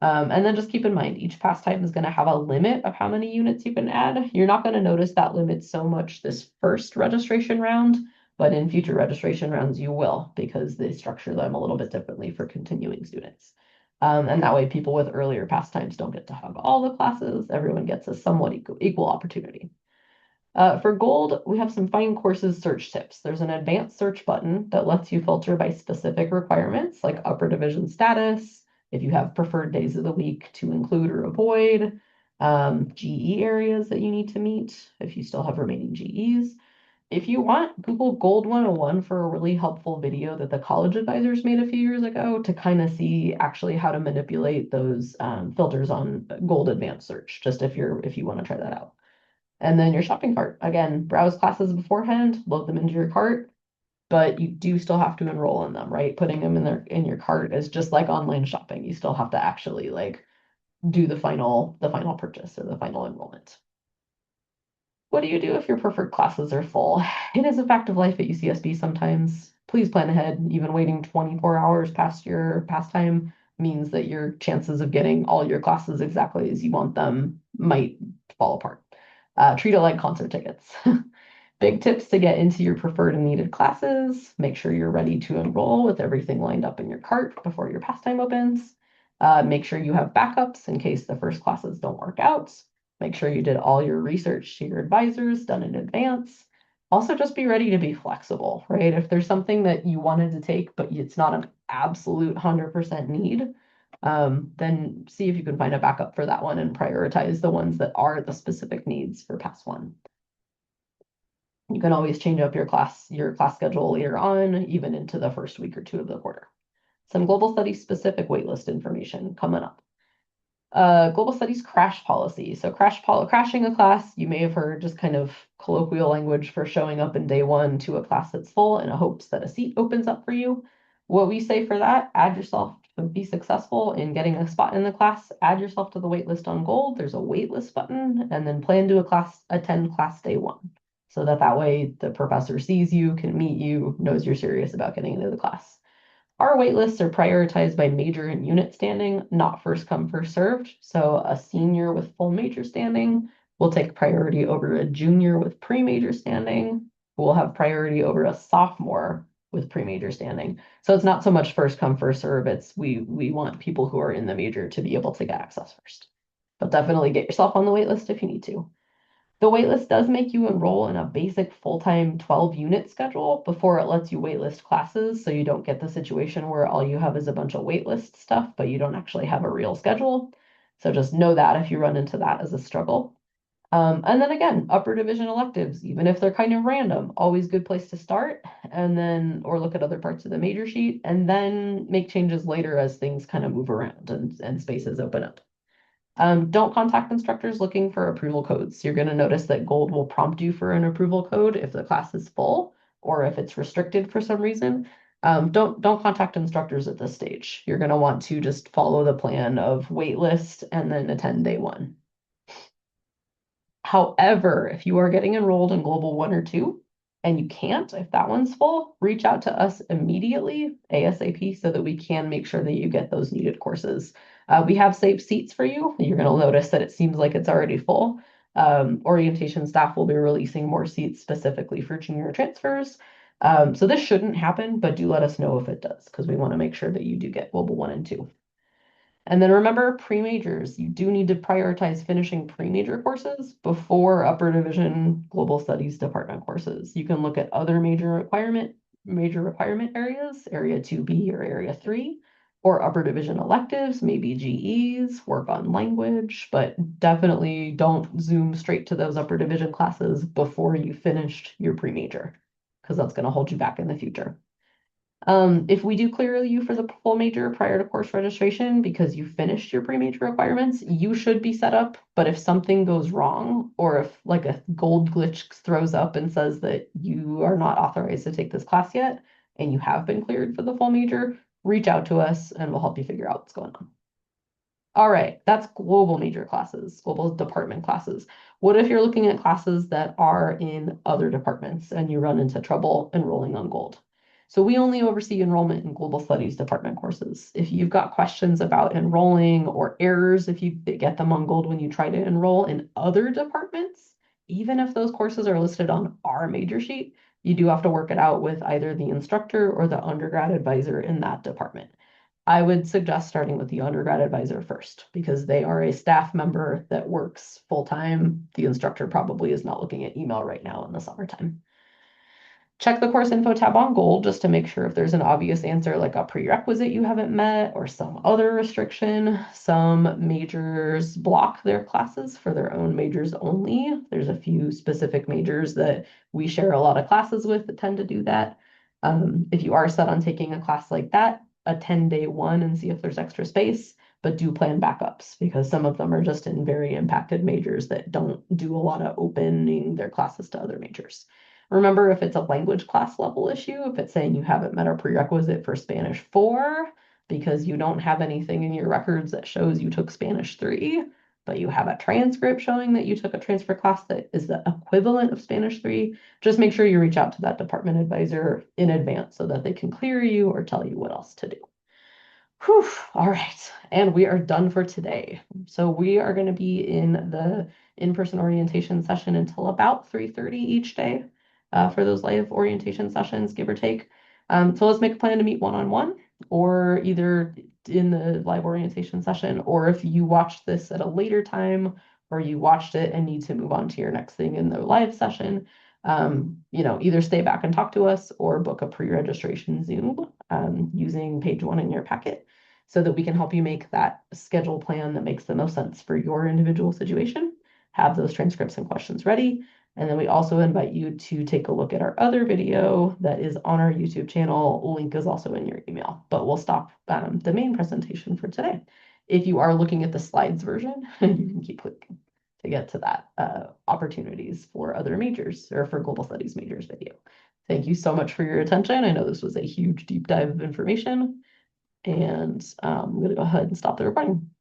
And then just keep in mind, each pastime is going to have a limit of how many units you can add. You're not going to notice that limit so much this first registration round, but in future registration rounds, you will, because they structure them a little bit differently for continuing students. And that way people with earlier pastimes don't get to hug all the classes. Everyone gets a somewhat equal opportunity. For gold, we have some Find Courses search tips. There's an advanced search button that lets you filter by specific requirements like upper division status, if you have preferred days of the week to include or avoid, GE areas that you need to meet if you still have remaining GEs. If you want, Google Gold 101 for a really helpful video that the college advisors made a few years ago to kind of see actually how to manipulate those filters on Gold Advanced Search, just if you want to try that out. And then your shopping cart. Again, browse classes beforehand, load them into your cart, but you do still have to enroll in them, right? Putting them in your cart is just like online shopping. You still have to actually like do the final purchase or the final enrollment. What do you do if your preferred classes are full? It is a fact of life at UCSB sometimes. Please plan ahead. Even waiting 24 hours past your pastime means that your chances of getting all your classes exactly as you want them might fall apart. Treat it like concert tickets. Big tips to get into your preferred and needed classes. Make sure you're ready to enroll with everything lined up in your cart before your pastime opens. Make sure you have backups in case the first classes don't work out. Make sure you did all your research to your advisors done in advance. Also, just be ready to be flexible, right? If there's something that you wanted to take, but it's not an absolute 100% need, then see if you can find a backup for that one and prioritize the ones that are the specific needs for pass one. You can always change up your class schedule later on, even into the first week or two of the quarter. Some global studies specific waitlist information coming up. Global studies crash policy. So crashing a class, you may have heard just kind of colloquial language for showing up in day one to a class that's full in hopes that a seat opens up for you. What we say for that, add yourself to be successful in getting a spot in the class, add yourself to the waitlist on Gold. There's a waitlist button, and then plan to attend class day one. So that way the professor sees you, can meet you, knows you're serious about getting into the class. Our wait lists are prioritized by major and unit standing, not first come, first served. So a senior with full major standing will take priority over a junior with pre-major standing, who will have priority over a sophomore with pre-major standing. So it's not so much first come, first serve. It's we want people who are in the major to be able to get access first. But definitely get yourself on the wait list if you need to. The waitlist does make you enroll in a basic full-time 12-unit schedule before it lets you waitlist classes, so you don't get the situation where all you have is a bunch of waitlist stuff, but you don't actually have a real schedule. So just know that if you run into that as a struggle. And then again, upper division electives, even if they're kind of random, always good place to start, and then or look at other parts of the major sheet, and then make changes later as things kind of move around and spaces open up. Don't contact instructors looking for approval codes. You're going to notice that Gold will prompt you for an approval code if the class is full or if it's restricted for some reason. Don't contact instructors at this stage. You're going to want to just follow the plan of waitlist and then attend day one. However, if you are getting enrolled in Global 1 or 2 and you can't, if that one's full, reach out to us immediately, ASAP, so that we can make sure that you get those needed courses. We have saved seats for you. You're going to notice that it seems like it's already full. Orientation staff will be releasing more seats specifically for junior transfers. So this shouldn't happen, but do let us know if it does, because we want to make sure that you do get Global 1 and 2. And then remember pre-majors, you do need to prioritize finishing pre-major courses before upper division global studies department courses. You can look at other major requirement areas, area 2B or area 3, or upper division electives, maybe GEs, work on language, but definitely don't zoom straight to those upper division classes before you finished your pre-major, because that's going to hold you back in the future. If we do clear you for the full major prior to course registration because you finished your pre-major requirements, you should be set up. But if something goes wrong, or if like a gold glitch throws up and says that you are not authorized to take this class yet, and you have been cleared for the full major, reach out to us and we'll help you figure out what's going on. All right, that's global major classes, global department classes. What if you're looking at classes that are in other departments and you run into trouble enrolling on Gold? So we only oversee enrollment in global studies department courses. If you've got questions about enrolling or errors, if you get them on Gold when you try to enroll in other departments, even if those courses are listed on our major sheet, you do have to work it out with either the instructor or the undergrad advisor in that department. I would suggest starting with the undergrad advisor first because they are a staff member that works full-time. The instructor probably is not looking at email right now in the summertime. Check the course info tab on Gold just to make sure if there's an obvious answer like a prerequisite you haven't met or some other restriction. Some majors block their classes for their own majors only. There's a few specific majors that we share a lot of classes with that tend to do that. If you are set on taking a class like that, attend day one and see if there's extra space, but do plan backups because some of them are just in very impacted majors that don't do a lot of opening their classes to other majors. Remember, if it's a language class level issue, if it's saying you haven't met a prerequisite for Spanish 4 because you don't have anything in your records that shows you took Spanish 3, but you have a transcript showing that you took a transfer class that is the equivalent of Spanish 3, just make sure you reach out to that department advisor in advance so that they can clear you or tell you what else to do. Whew, all right, and we are done for today. So we are going to be in the in-person orientation session until about 3:30 each day for those live orientation sessions, give or take. So let's make a plan to meet one-on-one or either in the live orientation session, or if you watch this at a later time or you watched it and need to move on to your next thing in the live session, either stay back and talk to us or book a pre-registration Zoom using page 1 in your packet so that we can help you make that schedule plan that makes the most sense for your individual situation. Have those transcripts and questions ready. And then we also invite you to take a look at our other video that is on our YouTube channel. Link is also in your email, but we'll stop the main presentation for today. If you are looking at the slides version, you can keep clicking to get to that opportunities for other majors or for global studies majors video. Thank you so much for your attention. I know this was a huge deep dive of information, and I'm going to go ahead and stop the recording.